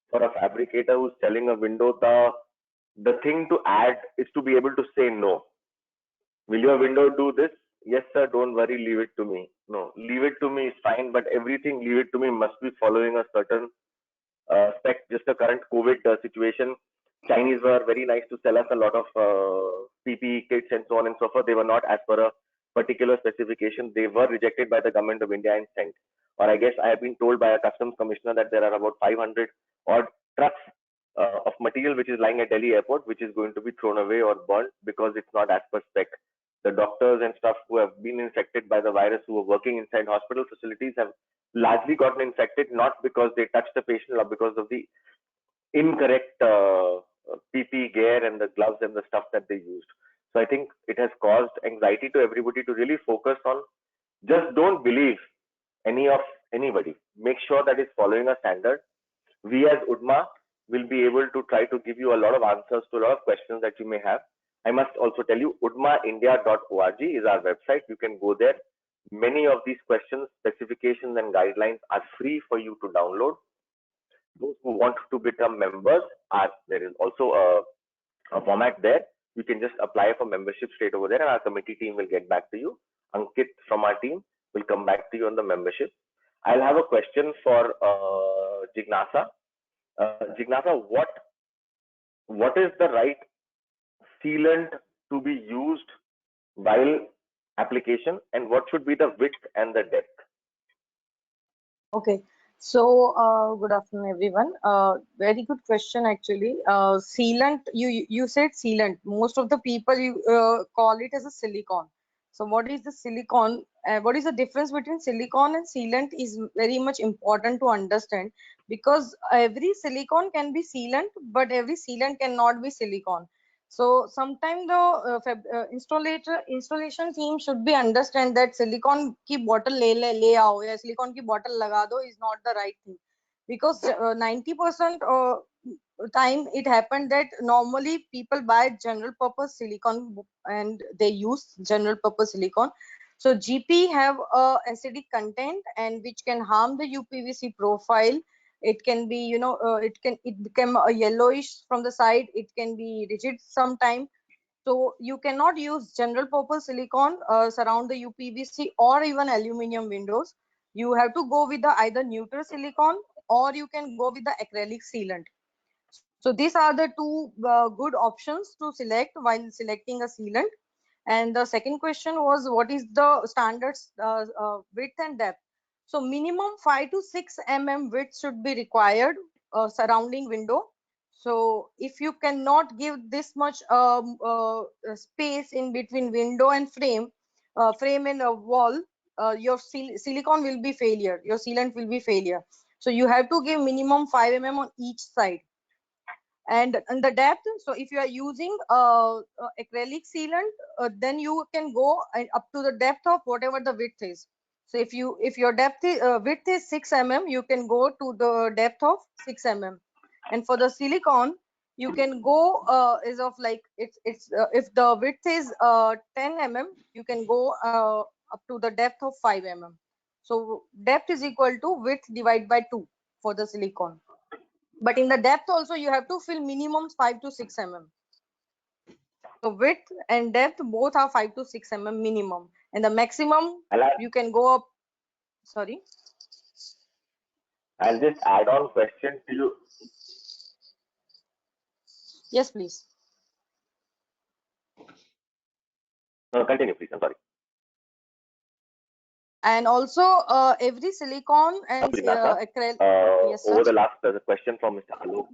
for a fabricator who's selling a window, the thing to add is to be able to say no. Will your window do this? Yes, sir, don't worry, leave it to me. No, leave it to me is fine, but everything leave it to me must be following a certain spec. Just the current COVID situation, Chinese were very nice to sell us a lot of PPE kits and so on and so forth. They were not as per a particular specification. They were rejected by the government of India and sent. Or I guess I have been told by a customs commissioner that there are about 500 odd trucks of material which is lying at Delhi airport, which is going to be thrown away or burnt because it's not as per spec. The doctors and stuff who have been infected by the virus, who are working inside hospital facilities, have largely gotten infected, not because they touched the patient or because of the incorrect PP gear and the gloves and the stuff that they used. So I think it has caused anxiety to everybody to really focus on just don't believe anybody. Make sure that it's following a standard. We as UDMA will be able to try to give you a lot of answers to a lot of questions that you may have. I must also tell you, udmaindia.org is our website. You can go there. Many of these questions, specifications, and guidelines are free for you to download. Those who want to become members, there is also a format there. You can just apply for membership straight over there, and our committee team will get back to you. Ankit from our team will come back to you on the membership. I'll have a question for Jignasa. Jignasa, what is the right sealant to be used while application, and what should be the width and the depth? Okay, so good afternoon, everyone. Very good question, actually. Sealant, you said sealant. Most of the people call it as a silicone. So what is the silicone? What is the difference between silicone and sealant is very much important to understand, because every silicone can be sealant, but every sealant cannot be silicone. So sometimes the installation team should be understand that silicone की bottle ले आओ या silicone की bottle लगा दो is not the right thing, because 90% time it happened that normally people buy general purpose silicone and they use general purpose silicone. So GP have a acidic content and which can harm the UPVC profile. It can be, it become a yellowish from the side. It can be rigid sometime. So you cannot use general purpose silicone surround the UPVC or even aluminium windows. You have to go with the either neutral silicone or you can go with the acrylic sealant. So these are the two good options to select while selecting a sealant. And the second question was, what is the standards width and depth? So minimum 5 to 6 mm width should be required surrounding window. So if you cannot give this much space in between window and frame and a wall, your silicone will be failure. Your sealant will be failure. So you have to give minimum 5 mm on each side. And the depth, so if you are using acrylic sealant, then you can go up to the depth of whatever the width is. So if your depth is, width is 6 mm, you can go to the depth of 6 mm. And for the silicone, you can go is of like if the width is 10 mm, you can go up to the depth of 5 mm. So depth is equal to width divided by 2 for the silicone. But in the depth also you have to fill minimum 5 to 6 mm. So width and depth both are 5 to 6 mm minimum, and the maximum you can go up. Sorry, I'll just add on question to you. Yes, please. No, continue, please. I'm sorry. And also every silicone and acrylic. Yes, sir. Over the last, there's a question from Mr. Alok.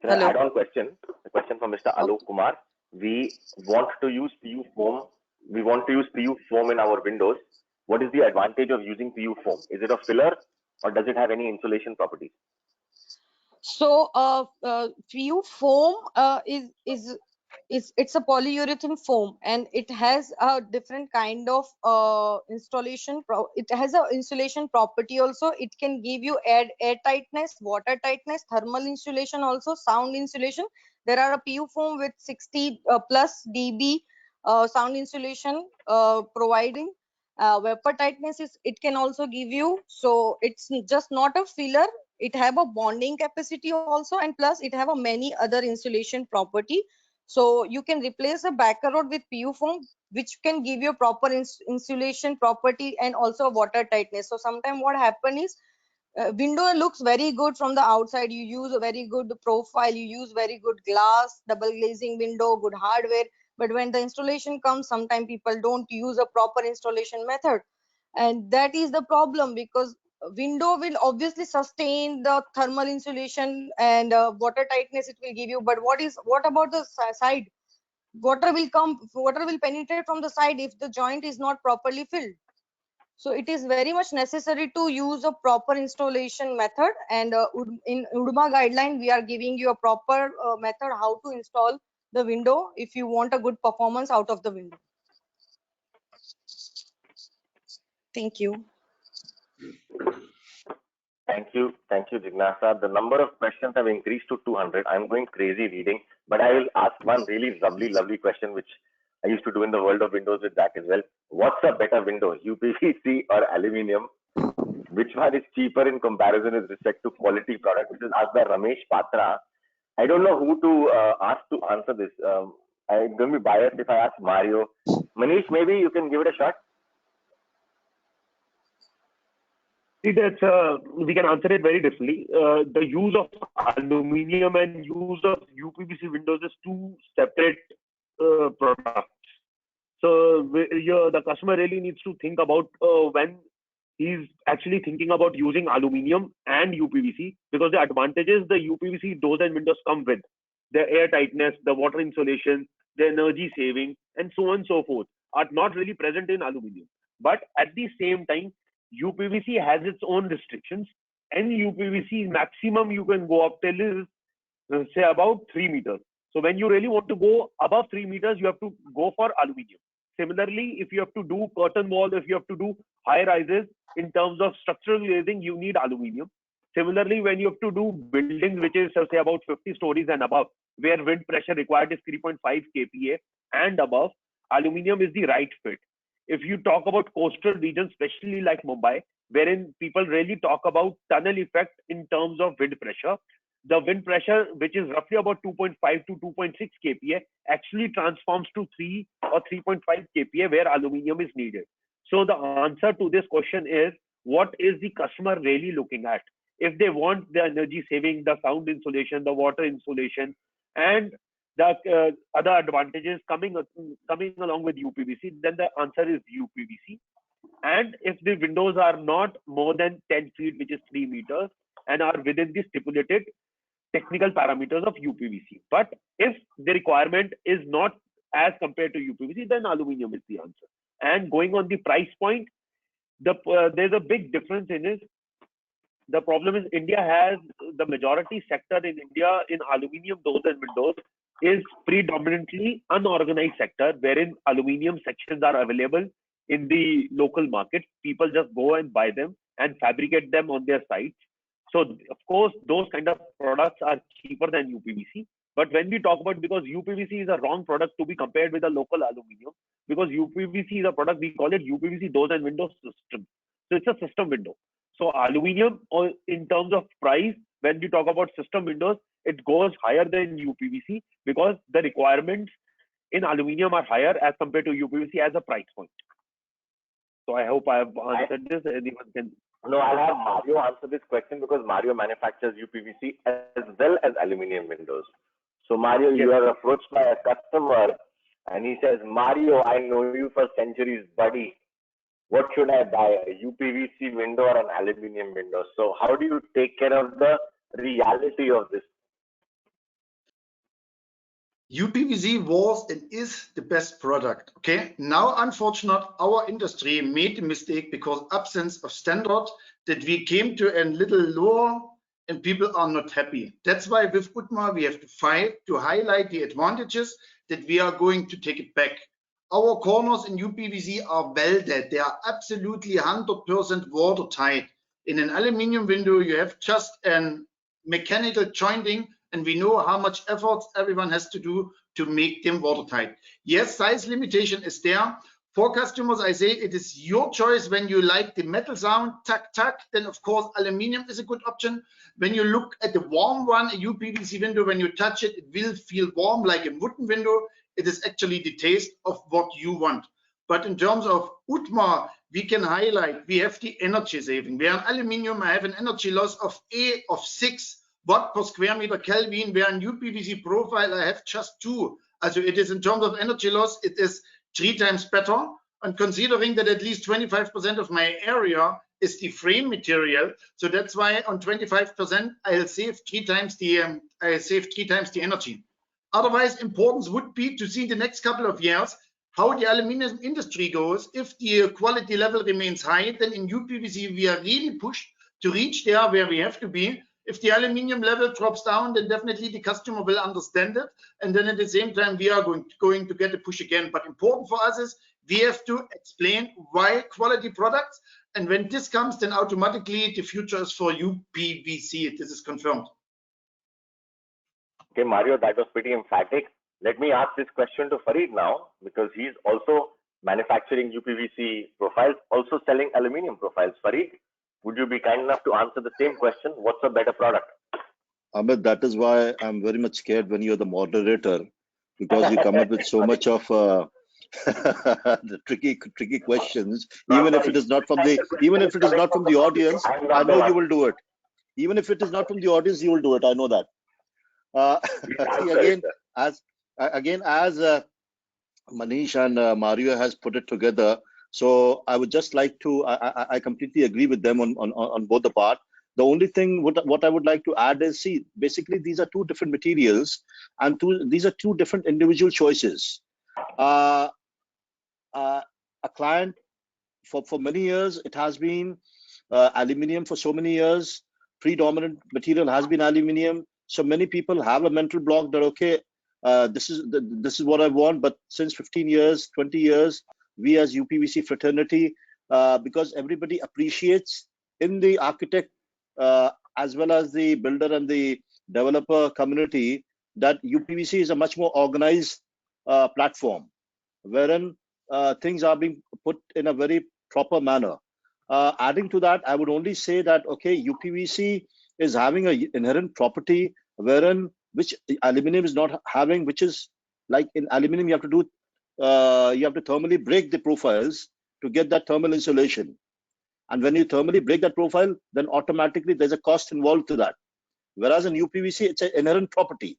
Hello. Add-on question. A question from Mr. Alok Kumar. We want to use PU foam. We want to use PU foam in our windows. What is the advantage of using PU foam? Is it a filler or does it have any insulation properties? So PU foam it's a polyurethane foam, and it has a different kind of insulation. It has an insulation property also. It can give you air tightness, water tightness, thermal insulation, also sound insulation. There are a PU foam with 60 plus dB sound insulation providing. Vapor tightness it can also give you. So it's just not a filler. It have a bonding capacity also, and plus it have a many other insulation property. So you can replace a backer rod with PU foam, which can give you proper insulation property and also water tightness. So sometimes what happen is window looks very good from the outside. You use a very good profile, you use very good glass, double glazing window, good hardware. But when the installation comes, sometimes people don't use a proper installation method. And that is the problem, because window will obviously sustain the thermal insulation and water tightness it will give you. But what about the side? Water will penetrate from the side if the joint is not properly filled. So it is very much necessary to use a proper installation method, and in UDMA guideline we are giving you a proper method how to install the window if you want a good performance out of the window. Thank you. Thank you, Jignasa. The number of questions have increased to 200. I'm going crazy reading, but I will ask one really lovely question, which I used to do in the world of windows with that as well. What's a better window, UPVC or aluminium? Which one is cheaper in comparison with respect to quality product? This is asked by Ramesh Patra. I don't know who to ask to answer this. I'm going to be biased if I ask Mario. Manish, maybe you can give it a shot. We can answer it very differently. The use of aluminium and use of UPVC windows is two separate products. So the customer really needs to think about when he's actually thinking about using aluminium and UPVC, because the advantages the UPVC doors and windows come with, the air tightness, the water insulation, the energy saving, and so on and so forth, are not really present in aluminium. But at the same time, UPVC has its own restrictions, and UPVC maximum you can go up till is say about 3 meters. So when you really want to go above 3 meters, you have to go for aluminium. Similarly, if you have to do curtain wall, if you have to do high rises in terms of structural glazing, you need aluminium. Similarly, when you have to do buildings which is say about 50 stories and above, where wind pressure required is 3.5 kPa and above, aluminium is the right fit. If you talk about coastal regions, especially like Mumbai, wherein people really talk about tunnel effect in terms of wind pressure, the wind pressure, which is roughly about 2.5 to 2.6 kPa, actually transforms to 3 or 3.5 kPa where aluminium is needed. So the answer to this question is, what is the customer really looking at? If they want the energy saving, the sound insulation, the water insulation, and the other advantages coming along with UPVC, then the answer is UPVC. And if the windows are not more than 10 feet, which is 3 meters, and are within the stipulated technical parameters of UPVC. But if the requirement is not as compared to UPVC, then aluminium is the answer. And going on the price point, there's a big difference in it. The problem is India has the majority sector in India in aluminium doors and windows is predominantly unorganized sector, wherein aluminium sections are available in the local market. People just go and buy them and fabricate them on their sites. So of course, those kind of products are cheaper than UPVC. But when we talk about, because UPVC is a wrong product to be compared with a local aluminium, because UPVC is a product, we call it UPVC doors and windows system. So it's a system window. So aluminium, or in terms of price, when we talk about system windows, it goes higher than UPVC because the requirements in aluminium are higher as compared to UPVC as a price point. So I hope I have answered this. Anyone can. No, I'll have Mario answer this question because Mario manufactures UPVC as well as aluminium windows. So Mario, yes. You are approached by a customer and he says, Mario, I know you for centuries, buddy. What should I buy, a UPVC window or an aluminium window? So how do you take care of the reality of this? UPVC was and is the best product. Okay, now unfortunately our industry made a mistake because absence of standard that we came to a little lower and people are not happy. That's why with UTMA we have to fight to highlight the advantages that we are going to take it back. Our corners in UPVC are welded. They are absolutely 100% watertight. In an aluminium window, you have just a mechanical jointing, and we know how much effort everyone has to do to make them watertight. Yes, size limitation is there. For customers, I say it is your choice. When you like the metal sound, tuck, tuck, then of course aluminium is a good option. When you look at the warm one, a UPVC window, when you touch it, it will feel warm like a wooden window. It is actually the taste of what you want. But in terms of UTMA, we can highlight, we have the energy saving. Where in aluminium, I have an energy loss of 6 watt per square meter Kelvin, where in UPVC profile, I have just 2. So it is in terms of energy loss, it is 3 times better. And considering that at least 25% of my area is the frame material, so that's why on 25%, I'll save 3 times the energy. Otherwise, importance would be to see in the next couple of years how the aluminum industry goes. If the quality level remains high, then in UPVC we are really pushed to reach there where we have to be. If the aluminum level drops down, then definitely the customer will understand it, and then at the same time we are going to get a push again. But important for us is we have to explain why quality products, and when this comes, then automatically the future is for UPVC. This is confirmed. Okay, Mario, that was pretty emphatic. Let me ask this question to Farid now, because he's also manufacturing UPVC profiles, also selling aluminium profiles. Farid, would you be kind enough to answer the same question? What's a better product? Ahmed, that is why I'm very much scared when you're the moderator, because you come up with so much of the tricky questions. Even if it is not from the audience, I know you will do it. Even if it is not from the audience, you will do it. I know that. As Manish and Mario has put it together, so I would just like to, I completely agree with them on both the part. The only thing what I would like to add is, see, basically these are two different materials, and these are two different individual choices. A client, for many years, it has been aluminium for so many years. Predominant material has been aluminium. So many people have a mental block that, okay, this is what I want. But since 15 years, 20 years, we as UPVC fraternity, because everybody appreciates in the architect as well as the builder and the developer community that UPVC is a much more organized platform, wherein things are being put in a very proper manner. Adding to that, I would only say that, okay, UPVC is having an inherent property wherein which aluminum is not having, which is like in aluminum you have to do you have to thermally break the profiles to get that thermal insulation, and when you thermally break that profile, then automatically there's a cost involved to that, whereas in UPVC it's an inherent property.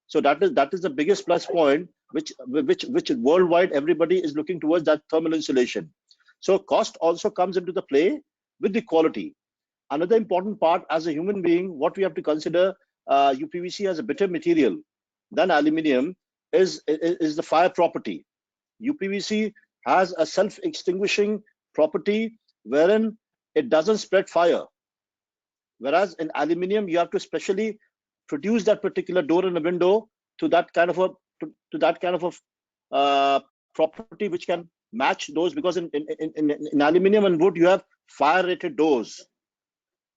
So that is the biggest plus point, which worldwide everybody is looking towards, that thermal insulation. So cost also comes into the play with the quality. Another important part, as a human being, what we have to consider, UPVC as a better material than aluminium is the fire property. UPVC has a self-extinguishing property wherein it doesn't spread fire, whereas in aluminium you have to specially produce that particular door and a window to that kind of a property which can match those, because in aluminium and wood you have fire rated doors.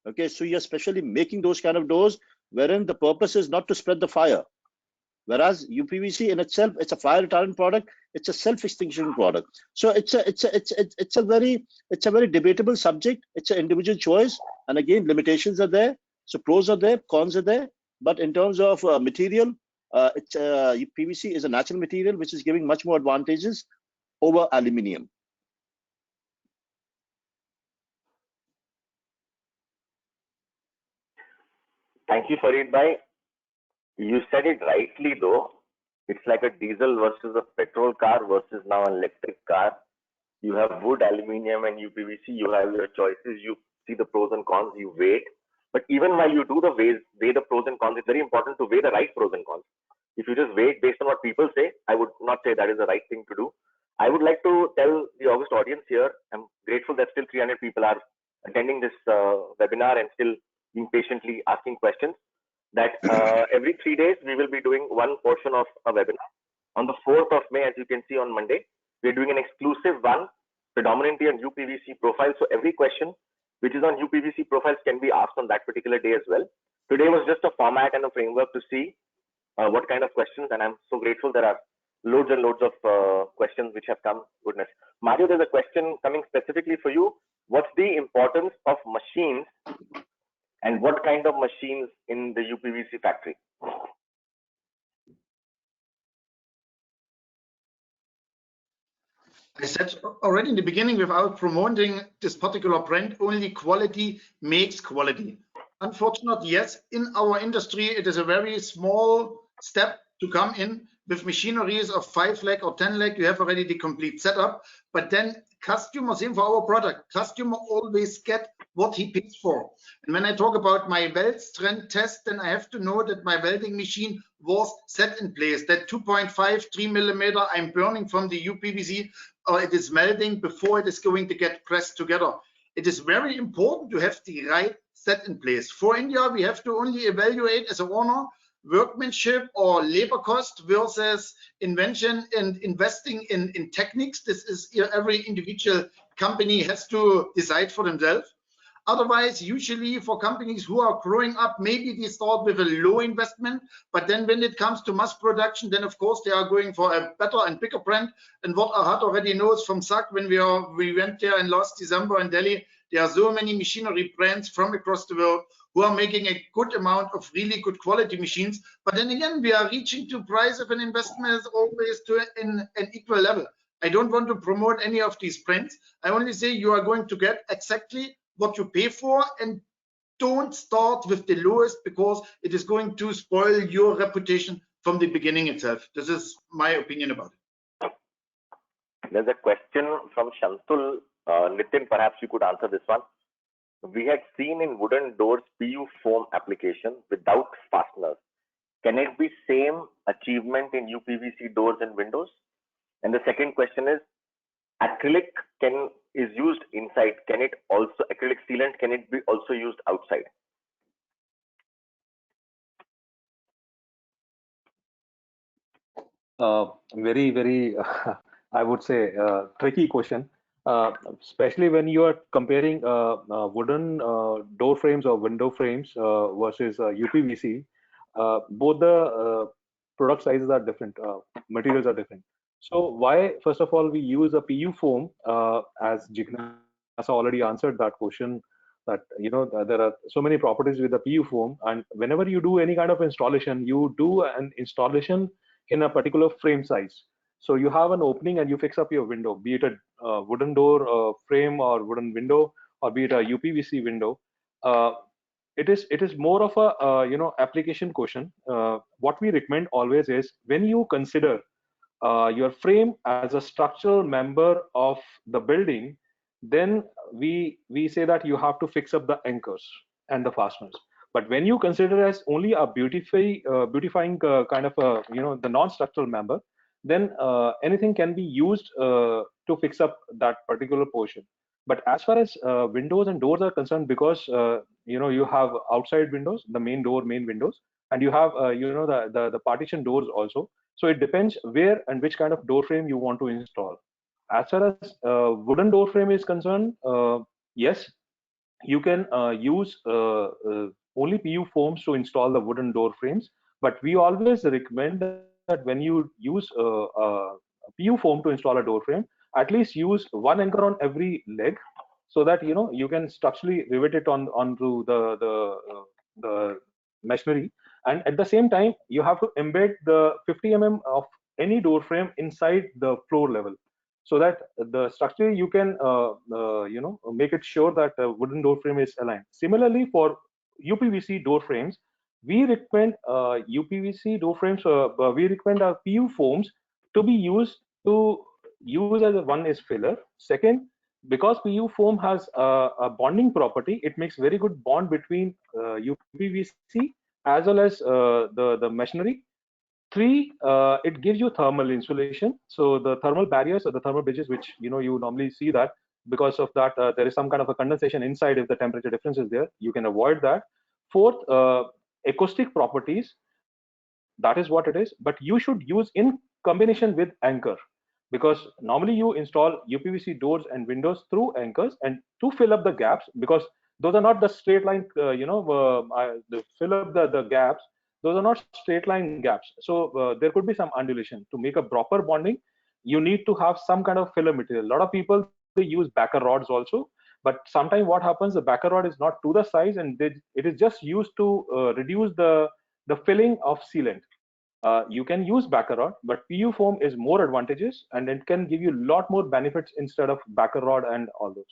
Okay, so you're specially making those kind of doors wherein the purpose is not to spread the fire, whereas UPVC in itself, it's a fire retardant product, it's a self-extinguishing product. So it's a very debatable subject. It's an individual choice, and again, limitations are there. So pros are there, cons are there, but in terms of material, PVC is a natural material which is giving much more advantages over aluminium. Thank you, Farid bhai. You said it rightly though. It's like a diesel versus a petrol car versus now an electric car. You have wood, aluminium, and UPVC. You have your choices. You see the pros and cons. You weigh it. But even while you do the weigh the pros and cons, it's very important to weigh the right pros and cons. If you just weigh it based on what people say, I would not say that is the right thing to do. I would like to tell the august audience here, I'm grateful that still 300 people are attending this webinar and still being patiently asking questions, that every 3 days we will be doing one portion of a webinar. On the 4th of May, as you can see on Monday, we're doing an exclusive one predominantly on UPVC profiles. So every question which is on UPVC profiles can be asked on that particular day as well. Today was just a format and a framework to see what kind of questions, and I'm so grateful there are loads and loads of questions which have come. Goodness. Mario, there's a question coming specifically for you. What's the importance of machines and what kind of machines in the UPVC factory? I said already in the beginning, without promoting this particular brand, only quality makes quality. Unfortunately, yes, in our industry, it is a very small step to come in with machineries of 5 lakh or 10 lakh. You have already the complete setup, but then customers, same for our product, customer always get what he pays for. And when I talk about my weld strength test, then I have to know that my welding machine was set in place, that 2.5, 3 millimeter I'm burning from the UPVC, or it is melting before it is going to get pressed together. It is very important to have the right set in place. For India, we have to only evaluate as a owner workmanship or labor cost versus invention and investing in techniques. This is every individual company has to decide for themselves. Otherwise, usually for companies who are growing up, maybe they start with a low investment, but then when it comes to mass production, then of course they are going for a better and bigger brand. And what Ahad already knows from SAC, when we went there in last December in Delhi, there are so many machinery brands from across the world who are making a good amount of really good quality machines. But then again, we are reaching to price of an investment is always to an equal level. I don't want to promote any of these brands. I only say you are going to get exactly what you pay for, and don't start with the lowest, because it is going to spoil your reputation from the beginning itself. This is my opinion about it. There's a question from Shantul. Nitin, perhaps you could answer this one. We had seen in wooden doors PU foam application without fasteners. Can it be same achievement in UPVC doors and windows? And the second question is, acrylic is used inside. Can it also, acrylic sealant, can it be also used outside? Very, I would say, tricky question. Especially when you are comparing wooden door frames or window frames versus UPVC, both the product sizes are different, materials are different. So why, first of all, we use a PU foam, as Jignasa already answered that question, that there are so many properties with the PU foam, and whenever you do any kind of installation, you do an installation in a particular frame size. So you have an opening and you fix up your window, be it a wooden door frame or wooden window, or be it a UPVC window. It is more of a application question. What we recommend always is, when you consider your frame as a structural member of the building, then we say that you have to fix up the anchors and the fasteners. But when you consider as only a beautifying kind of the non-structural member, then anything can be used to fix up that particular portion. But as far as windows and doors are concerned, because you have outside windows, the main door, main windows, and you have the partition doors also. So it depends where and which kind of door frame you want to install. As far as wooden door frame is concerned, yes, you can use only PU foams to install the wooden door frames. But we always recommend that when you use PU foam to install a door frame, at least use one anchor on every leg, so that you can structurally rivet it onto the machinery. And at the same time, you have to embed the 50 mm of any door frame inside the floor level, so that the structure you can make it sure that the wooden door frame is aligned. Similarly, for UPVC door frames, we recommend UPVC door frames. We recommend our PU foams to be used as one is filler. Second, because PU foam has a bonding property, it makes very good bond between UPVC as well as the machinery. Three, it gives you thermal insulation. So the thermal barriers or the thermal bridges, which you normally see that, because of that there is some kind of a condensation inside. If the temperature difference is there, you can avoid that. Fourth, acoustic properties. That is what it is. But you should use in combination with anchor, because normally you install UPVC doors and windows through anchors, and to fill up the gaps, because those are not the straight line, fill up the gaps. Those are not straight line gaps. So there could be some undulation. To make a proper bonding, you need to have some kind of filler material. A lot of people, they use backer rods also, but sometimes what happens, the backer rod is not to the size, and it is just used to reduce the filling of sealant. You can use backer rod, but PU foam is more advantageous, and it can give you a lot more benefits instead of backer rod and all those.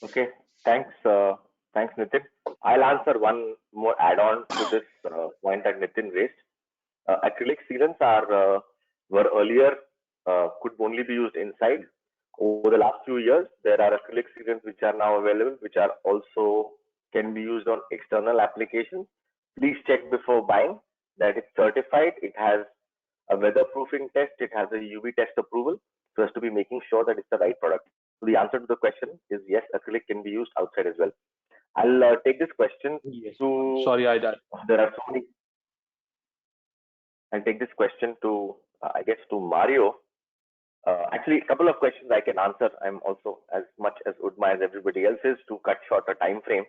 Okay, thanks, Nitin. I'll answer one more add-on to this point that Nitin raised. Acrylic sealants were earlier could only be used inside, over the last few years, there are acrylic sealants which are now available, which are also can be used on external applications. Please check before buying that it's certified, it has a weatherproofing test, it has a UV test approval, so as to be making sure that it's the right product. So the answer to the question is yes, acrylic can be used outside as well. I'll take this question to. Sorry, There are so many. I'll take this question to, I guess, to Mario. Actually, a couple of questions I can answer. I'm also as much as Udma as everybody else is to cut short a time frame.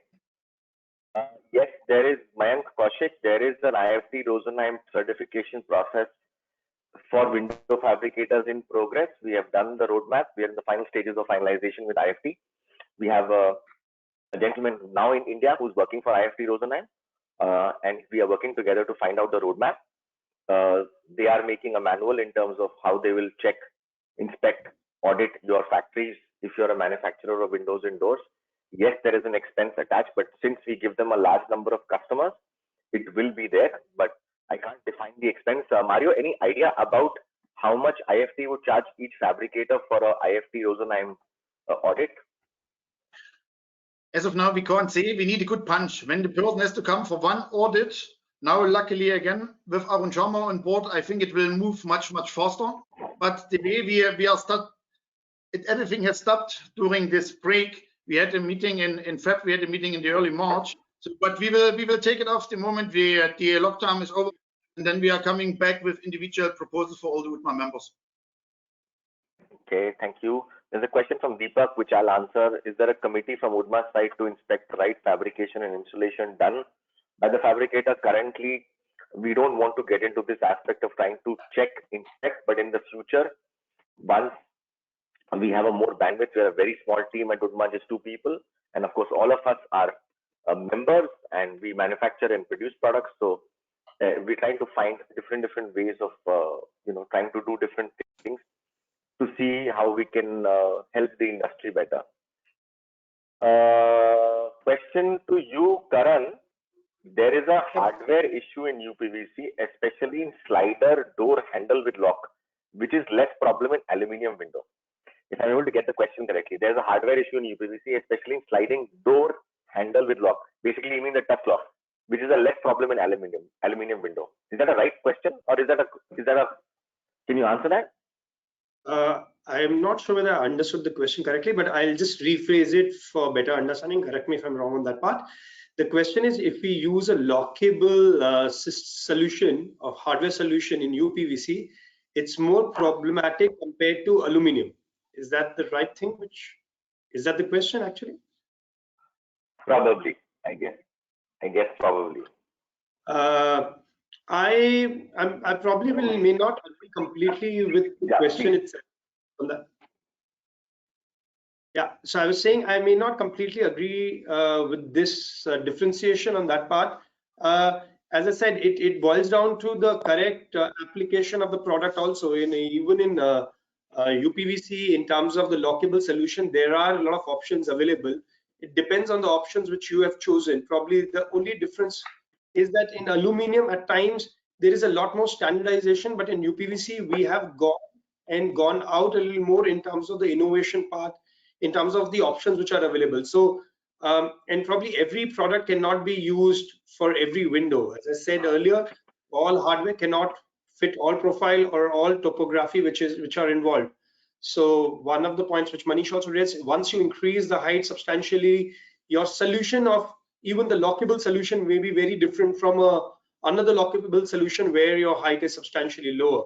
Yes, there is Mayank Kaushik. There is an IFT Rosenheim certification process for window fabricators in progress. We have done the roadmap. We are in the final stages of finalization with IFT. We have a gentleman now in India who's working for IFT Rosenheim, and we are working together to find out the roadmap. They are making a manual in terms of how they will check, inspect, audit your factories if you're a manufacturer of windows and doors. Yes, there is an expense attached, but since we give them a large number of customers, it will be there, but I can't define the expense. Mario, any idea about how much IFT would charge each fabricator for a IFT Rosenheim audit? As of now, we can't say. We need a good punch. When the person has to come for one audit, now luckily again with Arun Sharma on board, I think it will move much faster. But the way we are stuck, everything has stopped during this break. We had a meeting in Feb. We had a meeting in the early March. So, but we will take it off the moment the lockdown is over, and then we are coming back with individual proposals for all the Udma members. Okay, thank you. There's a question from Deepak, which I'll answer. Is there a committee from Udma's side to inspect right fabrication and installation done by the fabricator? Currently, we don't want to get into this aspect of trying to check, inspect, but in the future, once we have a more bandwidth, we're a very small team at Udma, just 2 people. And of course, all of us are members and we manufacture and produce products. So we're trying to find different ways of, trying to do different things to see how we can help the industry better. Question to you, Karan. There is a hardware issue in UPVC, especially in slider door handle with lock, which is less problem in aluminium window. If I'm able to get the question correctly, there's a hardware issue in UPVC, especially in sliding door handle with lock. Basically, you mean the touch lock, which is a less problem in aluminium window. Is that a right question, or is that a? Can you answer that? I am not sure whether I understood the question correctly, but I'll just rephrase it for better understanding. Correct me if I'm wrong on that part. The question is, if we use a lockable solution or hardware solution in UPVC, it's more problematic compared to aluminum. Is that the right thing? Is that the question actually? Probably, I guess probably. I probably may not agree completely with the question itself on that. Yeah, so I was saying I may not completely agree with this differentiation on that part. As I said, it boils down to the correct application of the product also. Even in UPVC, in terms of the lockable solution, there are a lot of options available. It depends on the options which you have chosen. Probably the only difference is that in aluminium, at times, there is a lot more standardization, but in UPVC, we have gone out a little more in terms of the innovation part, in terms of the options which are available. So, and probably every product cannot be used for every window. As I said earlier, all hardware cannot fit all profile or all topography which are involved. So one of the points which Manish also raised, once you increase the height substantially, your solution of even the lockable solution may be very different from another lockable solution where your height is substantially lower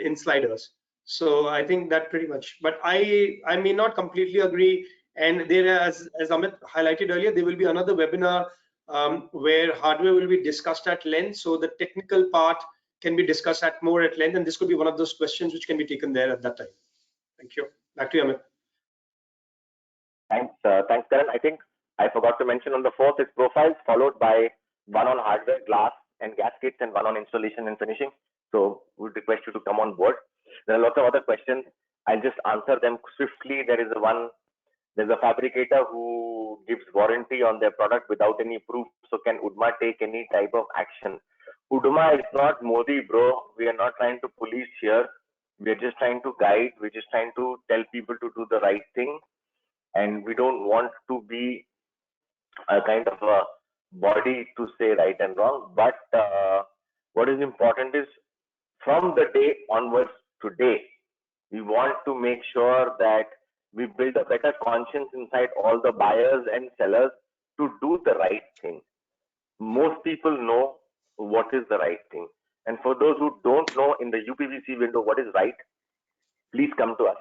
in sliders. So I think that pretty much, but I may not completely agree. And there, as Amit highlighted earlier, there will be another webinar where hardware will be discussed at length. So the technical part can be discussed more at length, and this could be one of those questions which can be taken there at that time. Thank you. Back to you, Amit. Thanks, Karan. I think I forgot to mention on the 4th is profiles, followed by one on hardware, glass and gaskets, and one on installation and finishing. So we request you to come on board. There are lots of other questions. I'll just answer them swiftly. There's a fabricator who gives warranty on their product without any proof. So can Udma take any type of action? Udma is not Modi, bro. We are not trying to police here. We're just trying to guide. We're just trying to tell people to do the right thing, and we don't want to be a kind of a body to say right and wrong. But what is important is from the day onwards today, we want to make sure that we build a better conscience inside all the buyers and sellers to do the right thing. Most people know what is the right thing. And for those who don't know in the UPVC window what is right, please come to us.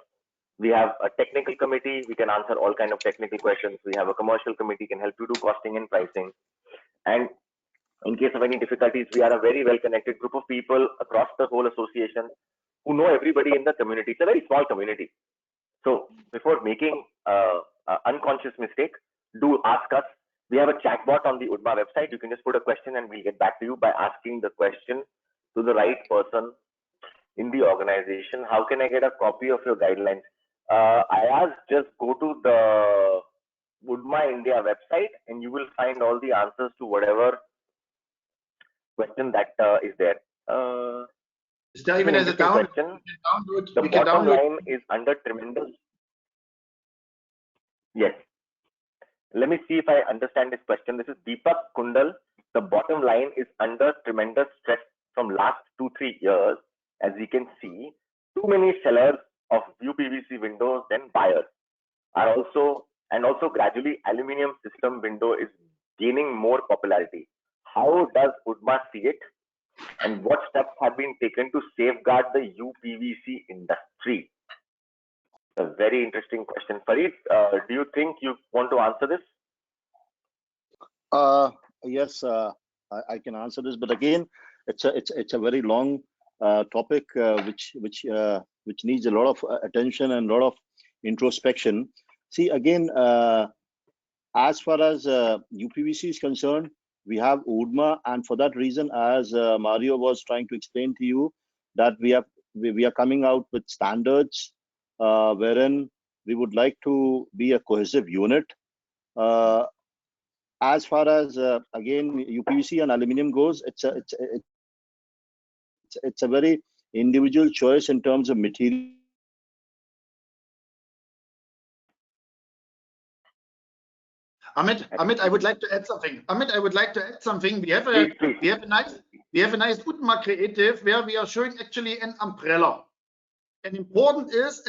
We have a technical committee. We can answer all kind of technical questions. We have a commercial committee can help you do costing and pricing. And in case of any difficulties, we are a very well connected group of people across the whole association who know everybody in the community. It's a very small community. So before making an unconscious mistake, do ask us. We have a chat bot on the UDMA website. You can just put a question and we'll get back to you by asking the question to the right person in the organization. How can I get a copy of your guidelines? Ayaz, just go to the UDMA India website and you will find all the answers to whatever question that is there. Is there even as a download? The bottom line is under tremendous. Yes. Let me see if I understand this question. This is Deepak Kundal. The bottom line is under tremendous stress from last 2-3 years. As we can see, too many sellers of UPVC windows than buyers are also gradually aluminum system window is gaining more popularity. How does UDMA see it? And what steps have been taken to safeguard the UPVC industry? A very interesting question. Farid, do you think you want to answer this? Yes, I can answer this, but again, it's a very long topic which needs a lot of attention and a lot of introspection. See, again, as far as UPVC is concerned, we have UDMA, and for that reason, as Mario was trying to explain to you, that we are coming out with standards wherein we would like to be a cohesive unit. As far as again UPVC and aluminium goes, it's a very individual choice in terms of material. Amit, I would like to add something. We have a nice UDMA creative where we are showing actually an umbrella. And important is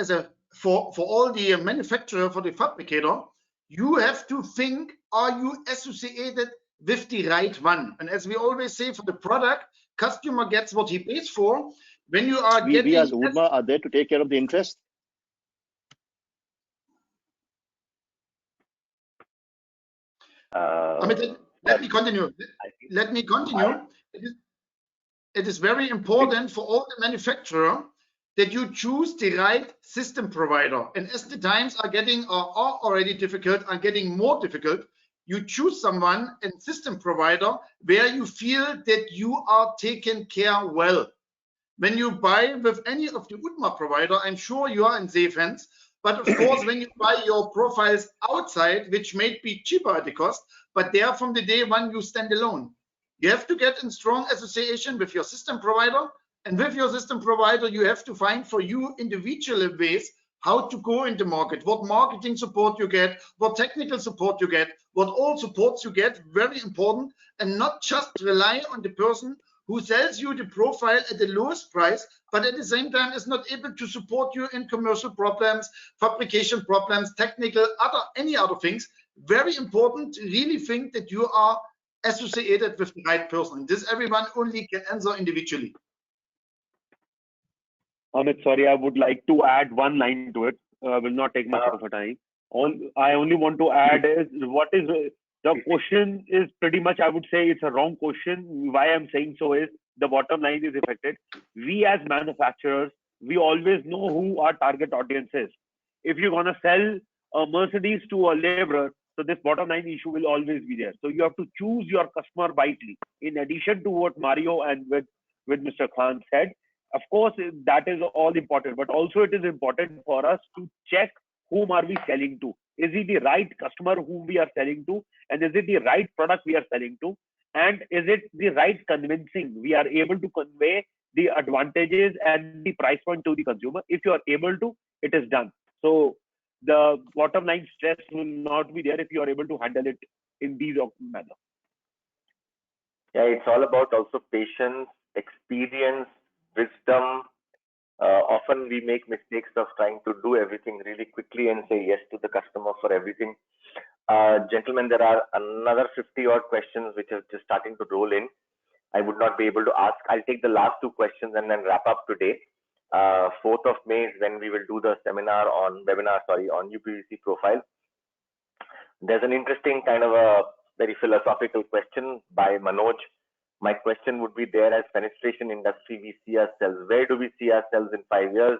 for all the manufacturer, for the fabricator, you have to think, are you associated with the right one? And as we always say, for the product, customer gets what he pays for. When you are we as UDMA are there to take care of the interest. Amit, let me continue. It is very important for all the manufacturer that you choose the right system provider. And as the times are already difficult, are getting more difficult, you choose someone and system provider where you feel that you are taken care well. When you buy with any of the UDMA provider, I'm sure you are in safe hands. But of course, when you buy your profiles outside, which may be cheaper at the cost, but there from the day one you stand alone. You have to get in strong association with your system provider, and with your system provider, you have to find for you individual ways how to go in the market, what marketing support you get, what technical support you get, what all supports you get, very important, and not just rely on the person who sells you the profile at the lowest price, but at the same time is not able to support you in commercial problems, fabrication problems, technical, any other things. Very important to really think that you are associated with the right person. This everyone only can answer individually. Amit, sorry, I would like to add one line to it. Will not take much of a time. I only want to add is what is the question is pretty much, I would say it's a wrong question. Why I'm saying so is the bottom line is affected. We as manufacturers, we always know who our target audience is. If you're going to sell a Mercedes to a laborer, so this bottom line issue will always be there. So you have to choose your customer wisely. In addition to what Mario and with Mr. Khan said, of course, that is all important, but also it is important for us to check whom are we selling to. Is it the right customer whom we are selling to? And is it the right product we are selling to? And is it the right convincing we are able to convey the advantages and the price point to the consumer. If you are able to, it is done. So the bottom line stress will not be there if you are able to handle it in these manner. Yeah, it's all about also patience, experience, wisdom. Often we make mistakes of trying to do everything really quickly and say yes to the customer for everything. Gentlemen, there are another 50 odd questions which are just starting to roll in. I would not be able to ask. I'll take the last two questions and then wrap up today. 4th of May is when we will do the webinar on UPVC profile. There's an interesting kind of a very philosophical question by Manoj. My question would be, there as fenestration industry, we see ourselves. Where do we see ourselves in 5 years?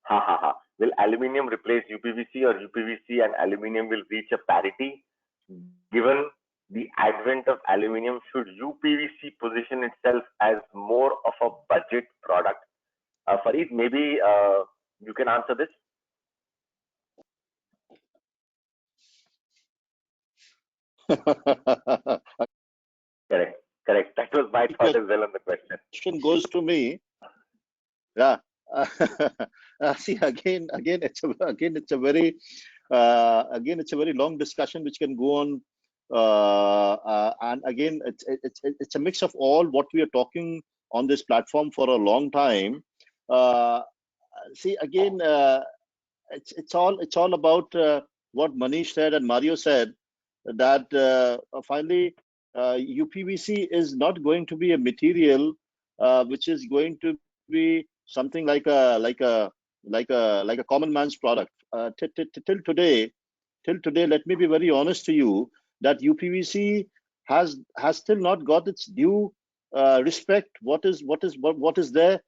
Ha ha ha. Will aluminium replace UPVC, or UPVC and aluminium will reach a parity? Given the advent of aluminium, should UPVC position itself as more of a budget product? Farid, maybe you can answer this. Correct. That was my thought as well on the question. Question goes to me. Yeah. See, again, it's a very long discussion which can go on, and again, it's a mix of all what we are talking on this platform for a long time. See, again, it's all about what Manish said and Mario said, that finally UPVC is not going to be a material which is going to be something like a common man's product. Till today, let me be very honest to you, that UPVC has still not got its due respect. What is there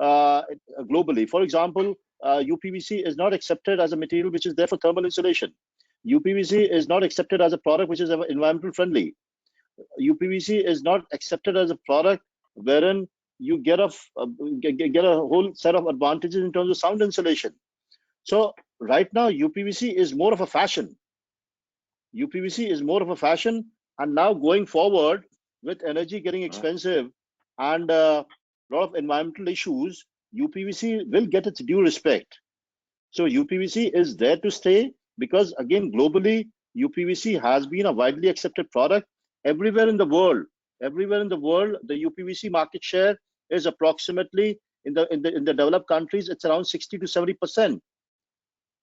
globally? For example, UPVC is not accepted as a material which is there for thermal insulation. UPVC is not accepted as a product which is environmental friendly. UPVC is not accepted as a product wherein you get a whole set of advantages in terms of sound insulation. So right now, UPVC is more of a fashion. UPVC is more of a fashion, and now going forward, with energy getting expensive and a lot of environmental issues, UPVC will get its due respect. So UPVC is there to stay, because again, globally, UPVC has been a widely accepted product everywhere in the world. Everywhere in the world, the UPVC market share is approximately, in the developed countries, it's around 60 to 70%.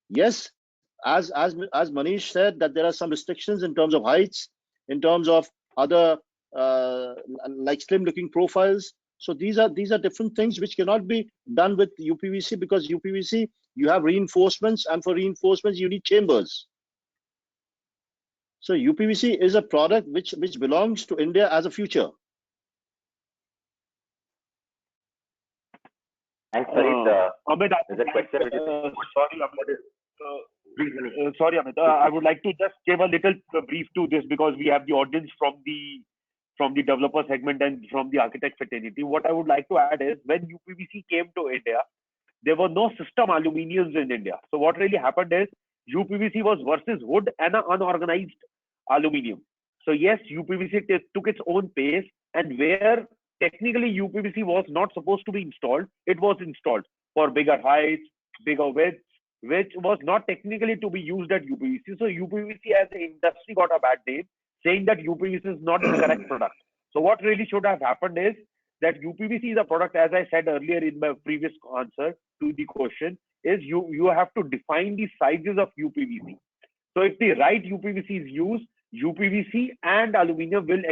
Yes, as Manish said, that there are some restrictions in terms of heights, in terms of other like slim looking profiles. So these are different things which cannot be done with UPVC, because UPVC, you have reinforcements, and for reinforcements you need chambers. So UPVC is a product which belongs to India as a future. And Farid, Amit, there's a question which is sorry, Amit. I would like to just give a little brief to this, because we have the audience from the developer segment and from the architect fraternity. What I would like to add is, when UPVC came to India, there were no system aluminiums in India. So what really happened is, UPVC was versus wood and an unorganized aluminium. So yes, UPVC took its own pace, and where technically UPVC was not supposed to be installed, it was installed for bigger heights, bigger widths, which was not technically to be used at UPVC. So UPVC as an industry got a bad name, saying that UPVC is not the correct product. So what really should have happened is that UPVC is a product, as I said earlier in my previous answer to the question, is you have to define the sizes of UPVC. So if the right UPVC is used, UPVC and aluminium will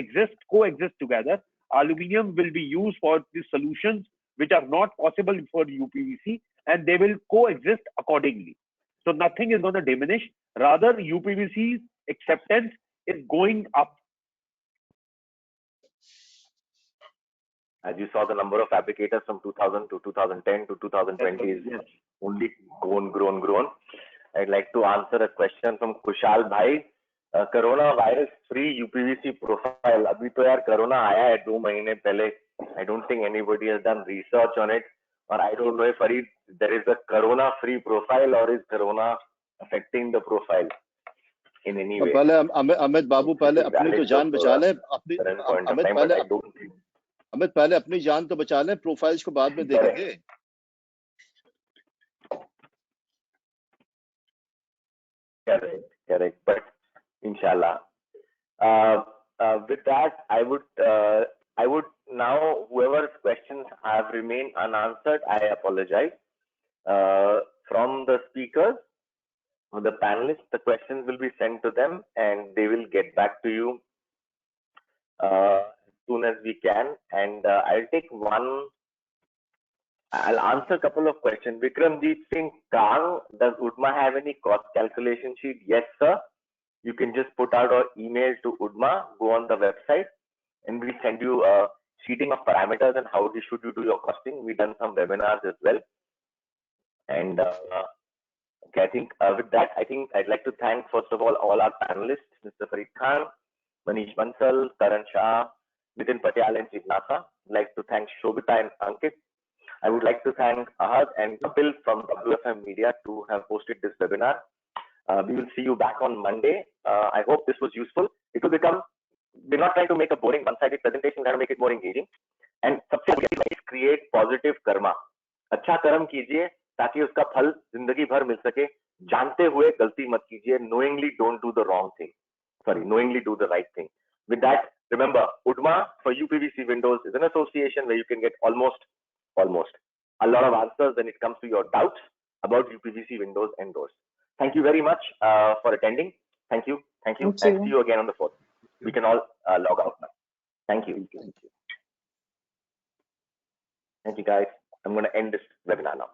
coexist together. Aluminium will be used for the solutions which are not possible for UPVC, and they will coexist accordingly. So nothing is going to diminish. Rather, UPVC's acceptance is going up. As you saw, the number of fabricators from 2000 to 2010 to 2020 is only grown. I'd like to answer a question from Kushal Bhai. Coronavirus free UPVC profile. Abhi to yaar corona aaya hai 2 mahine pehle. I don't think anybody has done research on it, or I don't know if Farid, there is a corona free profile, or is corona affecting the profile in any way? पहले अमित बाबू पहले अपनी तो जान बचा ले, अपनी अमित पहले अमित पहले अपनी जान तो बचा लें, प्रोफाइल्स को बाद में देखेंगे। Correct. But inshallah. With that, I would now, whoever's questions have remained unanswered, I apologize. From the speakers, or the panelists, the questions will be sent to them and they will get back to you as soon as we can. And I'll answer a couple of questions. Vikramjeet Singh Kang, does UDMA have any cost calculation sheet? Yes, sir. You can just put out an email to UDMA, go on the website, and we send you a sheeting of parameters and how should you do your costing. We've done some webinars as well. And okay, I think with that, I think I'd like to thank, first of all our panelists, Mr. Farid Khan, Manish Bansal, Karan Shah, Nitin Patel, and Jignasa. I'd like to thank Shobita and Ankit. I would like to thank Ahad and Kapil from WFM Media to have hosted this webinar. We will see you back on Monday. I hope this was useful. It will become, we're not trying to make a boring one-sided presentation, we're trying to make it more engaging. And सबसे बड़ी is create positive karma. अच्छा कर्म कीजिए ताकि उसका फल जिंदगी भर मिल सके. जानते हुए गलती मत कीजिए. Knowingly don't do the wrong thing. Sorry, knowingly do the right thing. With that, remember, UDMA for UPVC Windows is an association where you can get almost a lot of answers when it comes to your doubts about UPVC Windows and doors. Thank you very much for attending. Thank you. And see you again on the 4th. We can all log out now. Thank you. Thank you, guys. I'm going to end this webinar now.